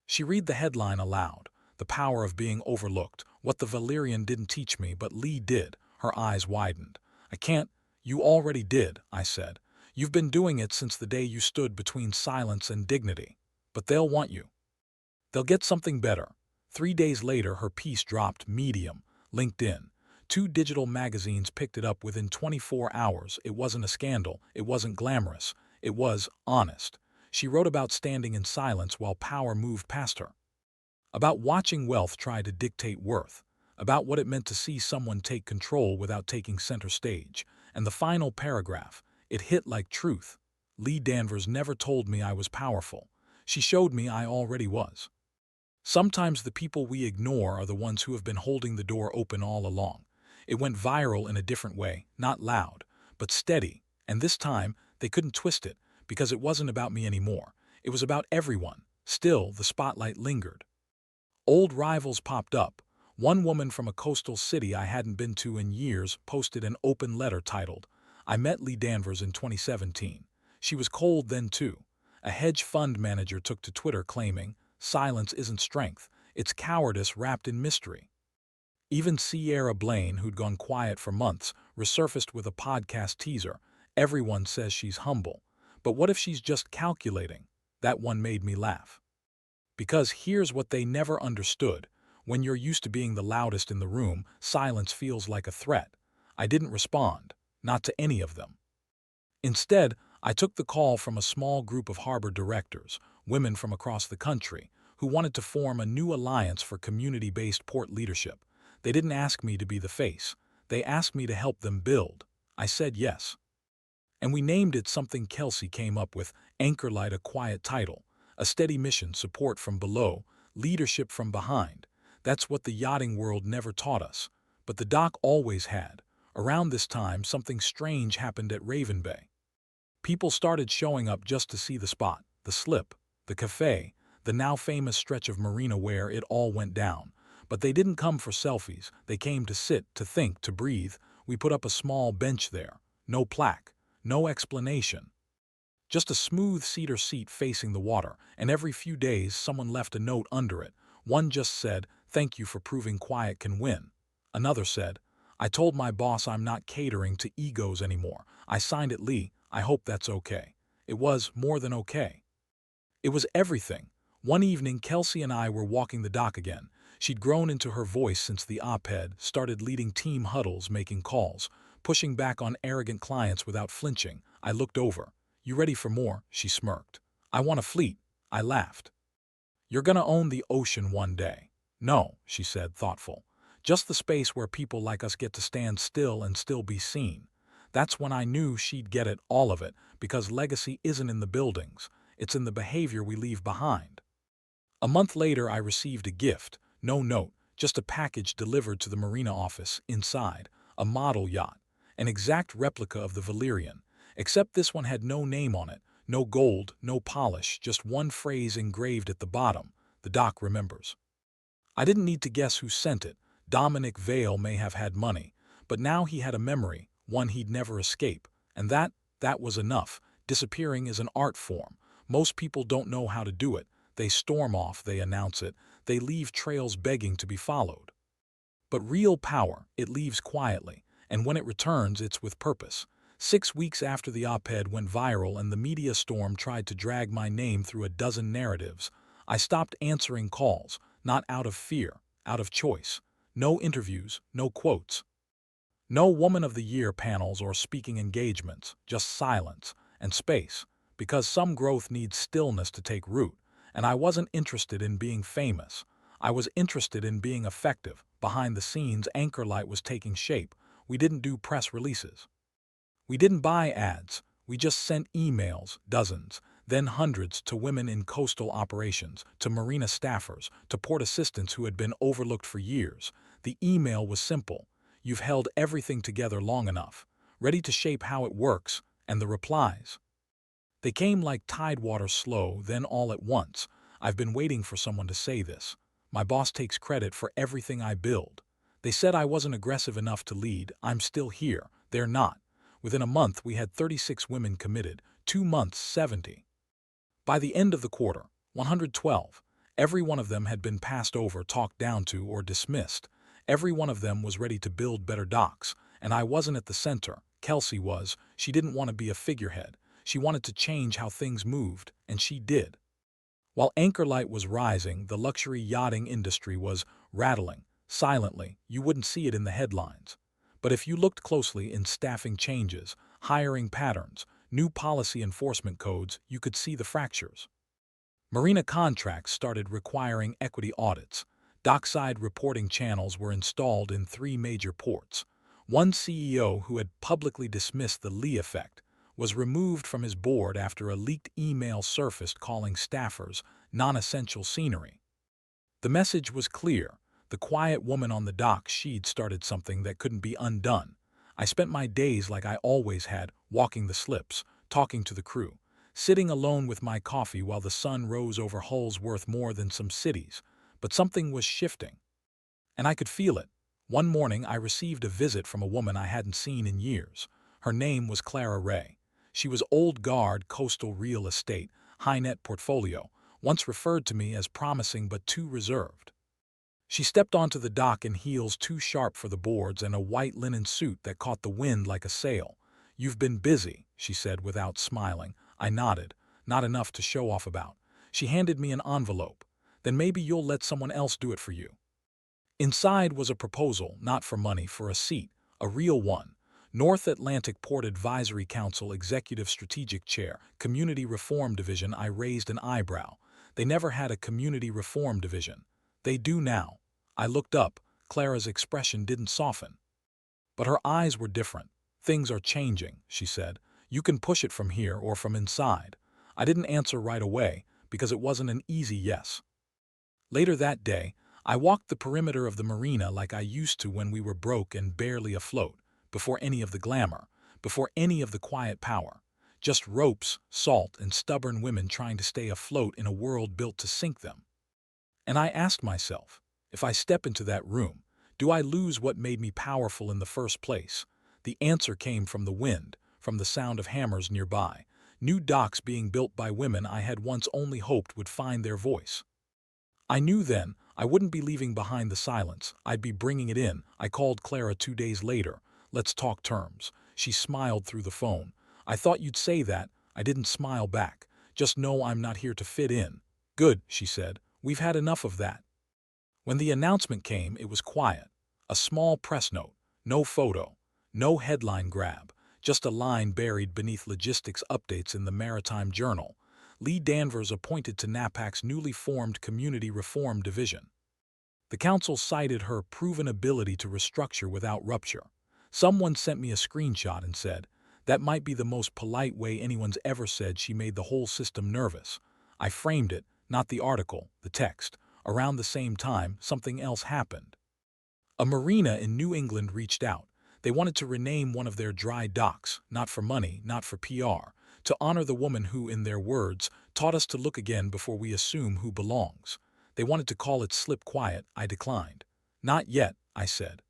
She read the headline aloud. "The power of being overlooked. What the Valerian didn't teach me, but Lee did." Her eyes widened. "I can't." "You already did," I said. "You've been doing it since the day you stood between silence and dignity. But they'll want you. They'll get something better." 3 days later, her piece dropped, Medium, LinkedIn. 2 digital magazines picked it up within 24 hours. It wasn't a scandal. It wasn't glamorous. It was honest. She wrote about standing in silence while power moved past her, about watching wealth try to dictate worth, about what it meant to see someone take control without taking center stage. And the final paragraph, it hit like truth. "Lee Danvers never told me I was powerful. She showed me I already was." Sometimes the people we ignore are the ones who have been holding the door open all along. It went viral in a different way, not loud, but steady, and this time they couldn't twist it, because it wasn't about me anymore. It was about everyone. Still, the spotlight lingered. Old rivals popped up. One woman from a coastal city I hadn't been to in years posted an open letter titled, "I met Lee Danvers in 2017. She was cold then too." A hedge fund manager took to Twitter claiming, "Silence isn't strength, it's cowardice wrapped in mystery." Even Sierra Blaine, who'd gone quiet for months, resurfaced with a podcast teaser. "Everyone says she's humble. But what if she's just calculating?" That one made me laugh. Because here's what they never understood. When you're used to being the loudest in the room, silence feels like a threat. I didn't respond, not to any of them. Instead, I took the call from a small group of harbor directors, women from across the country, who wanted to form a new alliance for community-based port leadership. They didn't ask me to be the face. They asked me to help them build. I said yes. And we named it something Kelsey came up with, Anchor Light, a quiet title, a steady mission, support from below, leadership from behind. That's what the yachting world never taught us, but the dock always had. Around this time, something strange happened at Raven Bay. People started showing up just to see the spot, the slip, the cafe, the now famous stretch of Marina where it all went down. But they didn't come for selfies. They came to sit, to think, to breathe. We put up a small bench there. No plaque, no explanation. Just a smooth cedar seat facing the water, and every few days someone left a note under it. One just said, "Thank you for proving quiet can win." Another said, "I told my boss I'm not catering to egos anymore. I signed it, Lee. I hope that's okay." It was more than okay. It was everything. One evening, Kelsey and I were walking the dock again. She'd grown into her voice since the op-ed, started leading team huddles, making calls, pushing back on arrogant clients without flinching. I looked over. "You ready for more?" She smirked. "I want a fleet." I laughed. "You're gonna own the ocean one day." "No," she said, thoughtful. "Just the space where people like us get to stand still and still be seen." That's when I knew she'd get it, all of it, because legacy isn't in the buildings. It's in the behavior we leave behind. A month later, I received a gift. No note, just a package delivered to the Marina office. Inside, a model yacht, an exact replica of the Valerian, except this one had no name on it, no gold, no polish, just one phrase engraved at the bottom: "The dock remembers." I didn't need to guess who sent it. Dominic Vale may have had money, but now he had a memory, one he'd never escape, and that was enough. Disappearing is an art form. Most people don't know how to do it. They storm off, they announce it, they leave trails begging to be followed. But real power, it leaves quietly, and when it returns, it's with purpose. 6 weeks after the op-ed went viral and the media storm tried to drag my name through a dozen narratives, I stopped answering calls, not out of fear, out of choice. No interviews, no quotes. No Woman of the Year panels or speaking engagements, just silence and space, because some growth needs stillness to take root, and I wasn't interested in being famous. I was interested in being effective. Behind the scenes, Anchor Light was taking shape. We didn't do press releases. We didn't buy ads. We just sent emails, dozens, then hundreds, to women in coastal operations, to Marina staffers, to port assistants who had been overlooked for years. The email was simple. You've held everything together long enough, ready to shape how it works, and the replies. They came like tidewater, slow, then all at once. I've been waiting for someone to say this. My boss takes credit for everything I build. They said I wasn't aggressive enough to lead. I'm still here. They're not. Within a month, we had 36 women committed. 2 months, 70. By the end of the quarter, 112. Every one of them had been passed over, talked down to, or dismissed. Every one of them was ready to build better docks, and I wasn't at the center. Kelsey was. She didn't want to be a figurehead. She wanted to change how things moved, and she did. While Anchor Light was rising, the luxury yachting industry was rattling, silently. You wouldn't see it in the headlines. But if you looked closely, in staffing changes, hiring patterns, new policy enforcement codes, you could see the fractures. Marina contracts started requiring equity audits. Dockside reporting channels were installed in 3 major ports. One CEO, who had publicly dismissed the Lee effect, was removed from his board after a leaked email surfaced calling staffers non-essential scenery. The message was clear. The quiet woman on the dock, she'd started something that couldn't be undone. I spent my days like I always had, walking the slips, talking to the crew, sitting alone with my coffee while the sun rose over hulls worth more than some cities. But something was shifting, and I could feel it. One morning, I received a visit from a woman I hadn't seen in years. Her name was Clara Ray. She was old guard, coastal real estate, high-net portfolio, once referred to me as promising but too reserved. She stepped onto the dock in heels too sharp for the boards and a white linen suit that caught the wind like a sail. "You've been busy," she said without smiling. I nodded. "Not enough to show off about." She handed me an envelope. "Then maybe you'll let someone else do it for you." Inside was a proposal, not for money, for a seat, a real one. North Atlantic Port Advisory Council Executive Strategic Chair, Community Reform Division. I raised an eyebrow. They never had a Community Reform Division. They do now. I looked up. Clara's expression didn't soften. But her eyes were different. "Things are changing," she said. "You can push it from here or from inside." I didn't answer right away, because it wasn't an easy yes. Later that day, I walked the perimeter of the marina like I used to when we were broke and barely afloat, before any of the glamour, before any of the quiet power. Just ropes, salt, and stubborn women trying to stay afloat in a world built to sink them. And I asked myself, if I step into that room, do I lose what made me powerful in the first place? The answer came from the wind, from the sound of hammers nearby, new docks being built by women I had once only hoped would find their voice. I knew then I wouldn't be leaving behind the silence. I'd be bringing it in. I called Clara 2 days later. "Let's talk terms." She smiled through the phone. "I thought you'd say that." I didn't smile back. "Just know I'm not here to fit in." "Good," she said. "We've had enough of that." When the announcement came, it was quiet. A small press note. No photo. No headline grab. Just a line buried beneath logistics updates in the Maritime Journal. Lee Danvers appointed to NAPAC's newly formed Community Reform Division. The council cited her proven ability to restructure without rupture. Someone sent me a screenshot and said, "That might be the most polite way anyone's ever said she made the whole system nervous." I framed it, not the article, the text. Around the same time, something else happened. A marina in New England reached out. They wanted to rename one of their dry docks, not for money, not for PR, to honor the woman who, in their words, taught us to look again before we assume who belongs. They wanted to call it Slip Quiet. I declined. "Not yet," I said.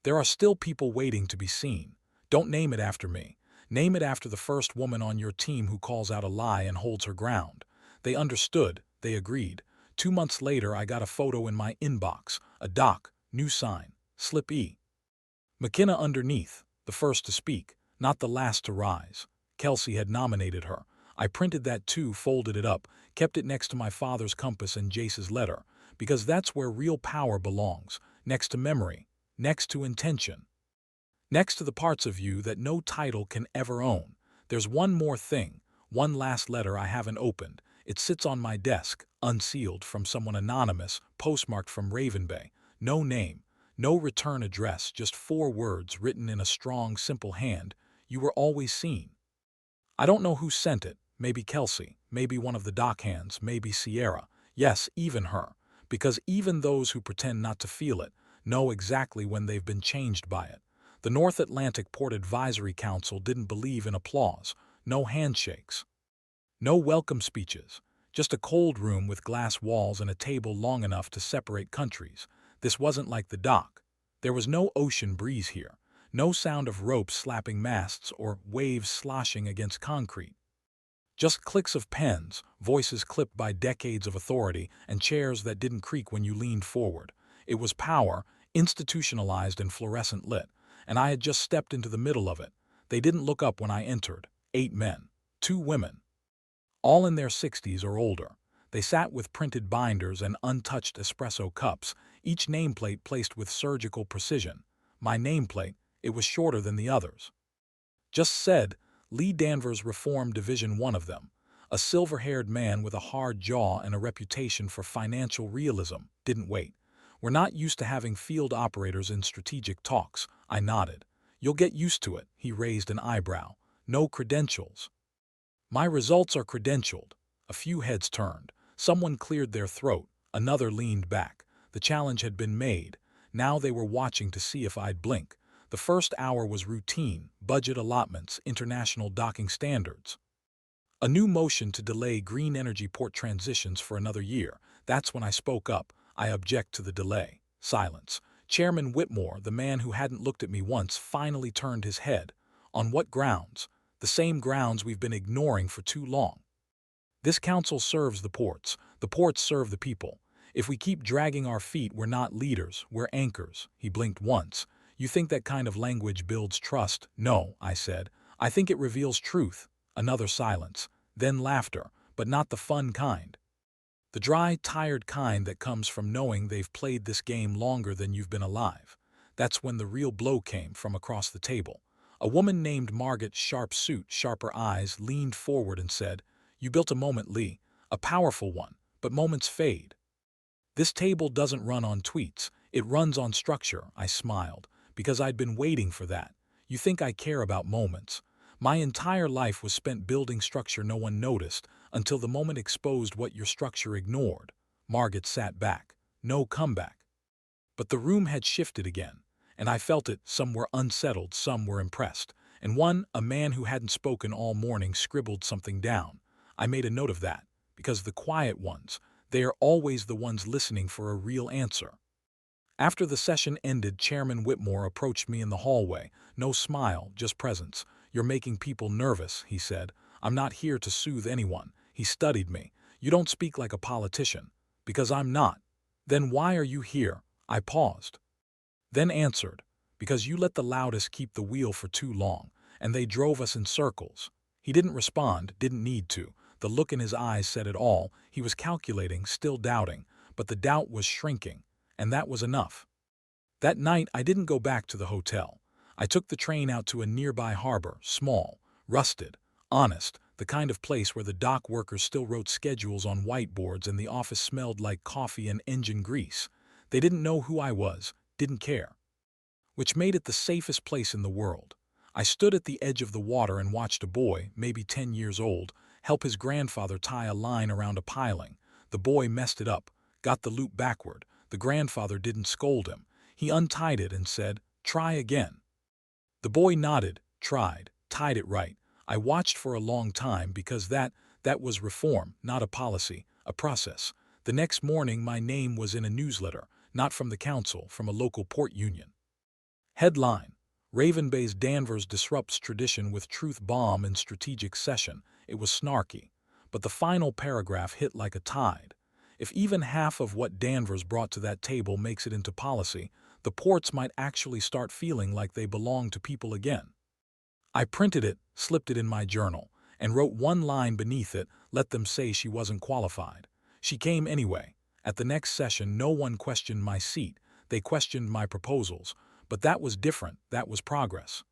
There are still people waiting to be seen. Don't name it after me. Name it after the first woman on your team who calls out a lie and holds her ground. They understood. They agreed. 2 months later, I got a photo in my inbox. A doc, new sign, slip E. McKenna underneath, the first to speak, not the last to rise. Kelsey had nominated her. I printed that too, folded it up, kept it next to my father's compass and Jace's letter, because that's where real power belongs, next to memory, next to intention. Next to the parts of you that no title can ever own. There's one more thing, one last letter I haven't opened. It sits on my desk, unsealed, from someone anonymous, postmarked from Raven Bay. No name, no return address, just 4 words written in a strong, simple hand. You were always seen. I don't know who sent it. Maybe Kelsey, maybe one of the dock hands, maybe Sierra. Yes, even her. Because even those who pretend not to feel it know exactly when they've been changed by it. The North Atlantic Port Advisory Council didn't believe in applause, no handshakes, no welcome speeches, just a cold room with glass walls and a table long enough to separate countries. This wasn't like the dock. There was no ocean breeze here, no sound of ropes slapping masts or waves sloshing against concrete. Just clicks of pens, voices clipped by decades of authority, and chairs that didn't creak when you leaned forward. It was power, institutionalized and fluorescent lit, and I had just stepped into the middle of it. They didn't look up when I entered. 8 men, 2 women, all in their 60s or older. They sat with printed binders and untouched espresso cups, each nameplate placed with surgical precision. My nameplate, it was shorter than the others. Just said, Lee Danvers, Reform Division, one of them. A silver-haired man with a hard jaw and a reputation for financial realism. Didn't wait. We're not used to having field operators in strategic talks. I nodded. You'll get used to it. He raised an eyebrow. No credentials. My results are credentialed. A few heads turned. Someone cleared their throat. Another leaned back. The challenge had been made. Now they were watching to see if I'd blink. The first hour was routine, budget allotments, international docking standards. A new motion to delay green energy port transitions for another year. That's when I spoke up. I object to the delay. Silence. Chairman Whitmore, the man who hadn't looked at me once, finally turned his head. On what grounds? The same grounds we've been ignoring for too long. This council serves the ports serve the people. If we keep dragging our feet, we're not leaders, we're anchors. He blinked once. You think that kind of language builds trust? No, I said. I think it reveals truth. Another silence. Then laughter, but not the fun kind. The dry, tired kind that comes from knowing they've played this game longer than you've been alive. That's when the real blow came from across the table. A woman named Margaret, sharp suit, sharper eyes, leaned forward and said, "You built a moment, Lee. A powerful one, but moments fade. This table doesn't run on tweets. It runs on structure." I smiled, because I'd been waiting for that. You think I care about moments? My entire life was spent building structure no one noticed, until the moment exposed what your structure ignored. Margaret sat back. No comeback. But the room had shifted again, and I felt it. Some were unsettled, some were impressed. And one, a man who hadn't spoken all morning, scribbled something down. I made a note of that, because the quiet ones, they are always the ones listening for a real answer. After the session ended, Chairman Whitmore approached me in the hallway. No smile, just presence. "You're making people nervous," he said. "I'm not here to soothe anyone." He studied me. "You don't speak like a politician." "Because I'm not." "Then why are you here?" I paused. Then answered, "Because you let the loudest keep the wheel for too long, and they drove us in circles." He didn't respond, didn't need to. The look in his eyes said it all. He was calculating, still doubting, but the doubt was shrinking, and that was enough. That night, I didn't go back to the hotel. I took the train out to a nearby harbor, small, rusted, honest, the kind of place where the dock workers still wrote schedules on whiteboards and the office smelled like coffee and engine grease. They didn't know who I was, didn't care. Which made it the safest place in the world. I stood at the edge of the water and watched a boy, maybe 10 years old, help his grandfather tie a line around a piling. The boy messed it up, got the loop backward. The grandfather didn't scold him. He untied it and said, "Try again." The boy nodded, tried, tied it right. I watched for a long time because that was reform, not a policy, a process. The next morning my name was in a newsletter. not from the council, from a local port union. Headline: Raven Bay's Danvers disrupts tradition with truth bomb in strategic session. It was snarky, but the final paragraph hit like a tide. If even half of what Danvers brought to that table makes it into policy, the ports might actually start feeling like they belong to people again. I printed it, slipped it in my journal, and wrote one line beneath it: let them say she wasn't qualified. She came anyway. At the next session, no one questioned my seat. They questioned my proposals. But that was different. That was progress.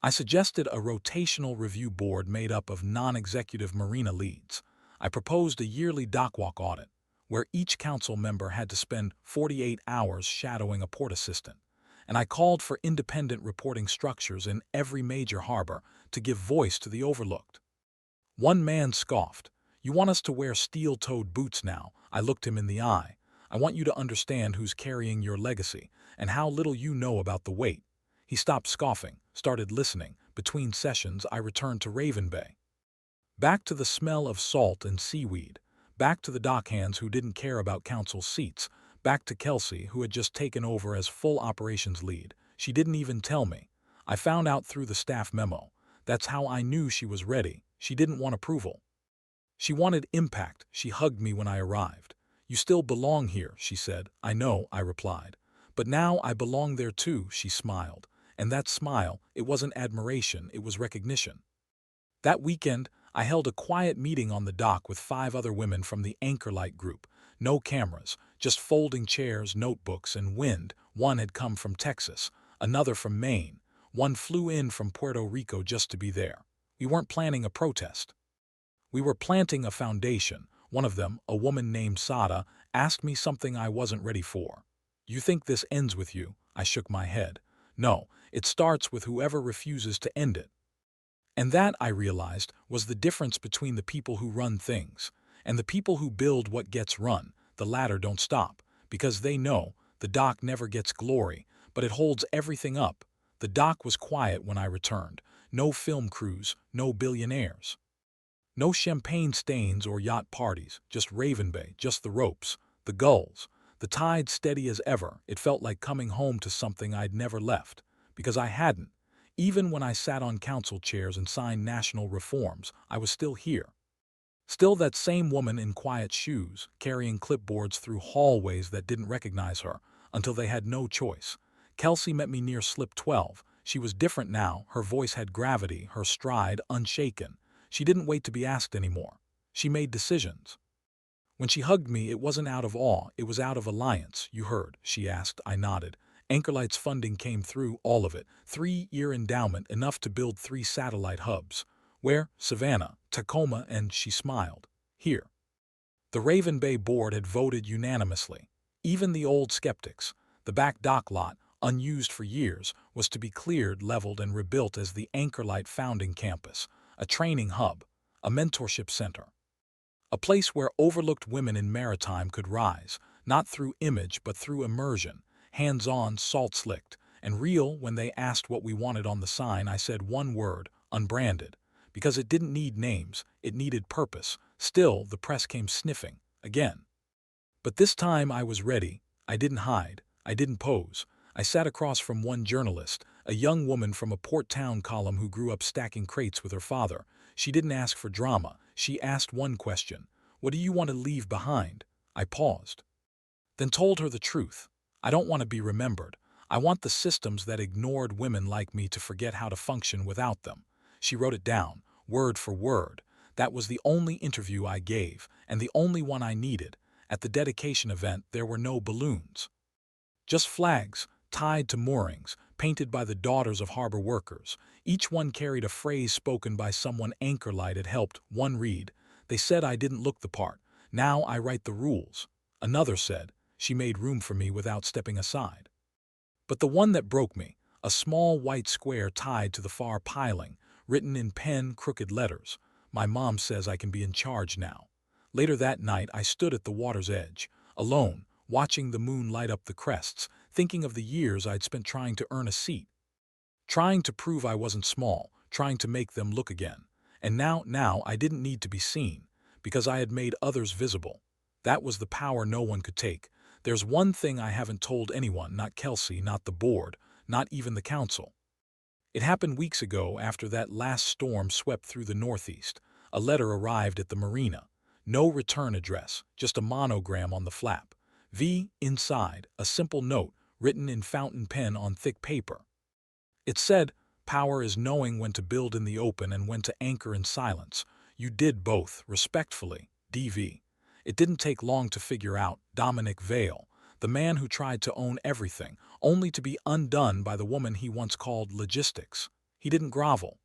I suggested a rotational review board made up of non-executive Marina leads. I proposed a yearly dockwalk audit, where each council member had to spend 48 hours shadowing a port assistant. And I called for independent reporting structures in every major harbor to give voice to the overlooked. One man scoffed. "You want us to wear steel-toed boots now?" I looked him in the eye. "I want you to understand who's carrying your legacy and how little you know about the weight." He stopped scoffing, started listening. Between sessions, I returned to Raven Bay. Back to the smell of salt and seaweed. Back to the dockhands who didn't care about council seats. Back to Kelsey, who had just taken over as full operations lead. She didn't even tell me. I found out through the staff memo. That's how I knew she was ready. She didn't want approval. She wanted impact. She hugged me when I arrived. "You still belong here," she said. "I know," I replied. "But now I belong there too," she smiled. And that smile, it wasn't admiration, it was recognition. That weekend, I held a quiet meeting on the dock with 5 other women from the Anchorlight group. No cameras, just folding chairs, notebooks, and wind. One had come from Texas, another from Maine. One flew in from Puerto Rico just to be there. We weren't planning a protest. We were planting a foundation. One of them, a woman named Sada, asked me something I wasn't ready for. "You think this ends with you?" I shook my head. "No, it starts with whoever refuses to end it." And that, I realized, was the difference between the people who run things and the people who build what gets run. The latter don't stop, because they know the dock never gets glory, but it holds everything up. The dock was quiet when I returned. No film crews, no billionaires. No champagne stains or yacht parties, just Raven Bay, just the ropes, the gulls, the tide steady as ever. It felt like coming home to something I'd never left, because I hadn't. Even when I sat on council chairs and signed national reforms, I was still here. Still that same woman in quiet shoes, carrying clipboards through hallways that didn't recognize her, until they had no choice. Kelsey met me near slip 12. She was different now. Her voice had gravity, her stride unshaken. She didn't wait to be asked anymore. She made decisions. When she hugged me, it wasn't out of awe, it was out of alliance. "You heard?" she asked. I nodded. Anchorlight's funding came through, all of it. 3-year endowment, enough to build 3 satellite hubs. "Where?" "Savannah, Tacoma," and she smiled. "Here." The Raven Bay board had voted unanimously. Even the old skeptics. The back dock lot, unused for years, was to be cleared, leveled, and rebuilt as the Anchorlight founding campus, a training hub, a mentorship center. A place where overlooked women in maritime could rise, not through image but through immersion, hands-on, salt-slicked, and real. When they asked what we wanted on the sign, I said one word: unbranded. Because it didn't need names, it needed purpose. Still, the press came sniffing, again. But this time I was ready. I didn't hide. I didn't pose. I sat across from one journalist, a young woman from a port town column who grew up stacking crates with her father. She didn't ask for drama. She asked one question: "What do you want to leave behind?" I paused, then told her the truth. "I don't want to be remembered. I want the systems that ignored women like me to forget how to function without them." She wrote it down, word for word. That was the only interview I gave, and the only one I needed. At the dedication event, there were no balloons. Just flags, tied to moorings, painted by the daughters of harbor workers. Each one carried a phrase spoken by someone Anchorlight had helped. One read: "They said I didn't look the part. Now I write the rules." Another said: "She made room for me without stepping aside." But the one that broke me, a small white square tied to the far piling, written in pen, crooked letters: "My mom says I can be in charge now." Later that night, I stood at the water's edge, alone, watching the moon light up the crests, thinking of the years I'd spent trying to earn a seat, trying to prove I wasn't small, trying to make them look again. And now I didn't need to be seen, because I had made others visible. That was the power no one could take. There's one thing I haven't told anyone, not Kelsey, not the board, not even the council. It happened weeks ago after that last storm swept through the Northeast. A letter arrived at the Marina. No return address, just a monogram on the flap. V inside, a simple note written in fountain pen on thick paper. It said, "Power is knowing when to build in the open and when to anchor in silence. You did both, respectfully, DV." It didn't take long to figure out Dominic Vale, the man who tried to own everything, only to be undone by the woman he once called logistics. He didn't grovel.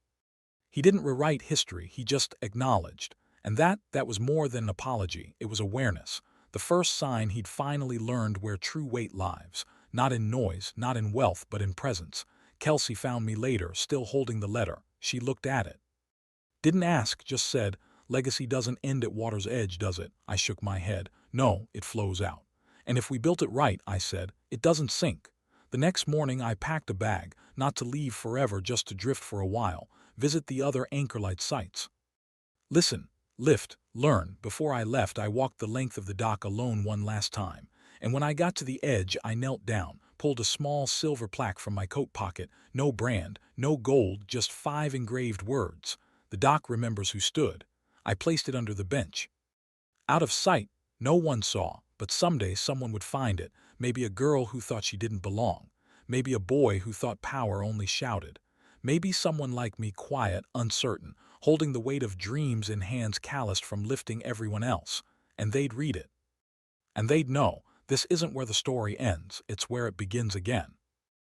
He didn't rewrite history, he just acknowledged. And that was more than an apology, it was awareness. The first sign he'd finally learned where true weight lies. Not in noise, not in wealth, but in presence. Kelsey found me later, still holding the letter. She looked at it. Didn't ask, just said, "Legacy doesn't end at water's edge, does it?" I shook my head. "No, it flows out." "And if we built it right," I said, "it doesn't sink." The next morning I packed a bag, not to leave forever, just to drift for a while, visit the other Anchorlight sites. Listen, lift, learn. Before I left, I walked the length of the dock alone one last time, and when I got to the edge, I knelt down, pulled a small silver plaque from my coat pocket. No brand, no gold, just 5 engraved words. "The dock remembers who stood." I placed it under the bench. Out of sight, no one saw, but someday someone would find it. Maybe a girl who thought she didn't belong. Maybe a boy who thought power only shouted. Maybe someone like me, quiet, uncertain, holding the weight of dreams in hands calloused from lifting everyone else. And they'd read it. And they'd know, this isn't where the story ends, it's where it begins again.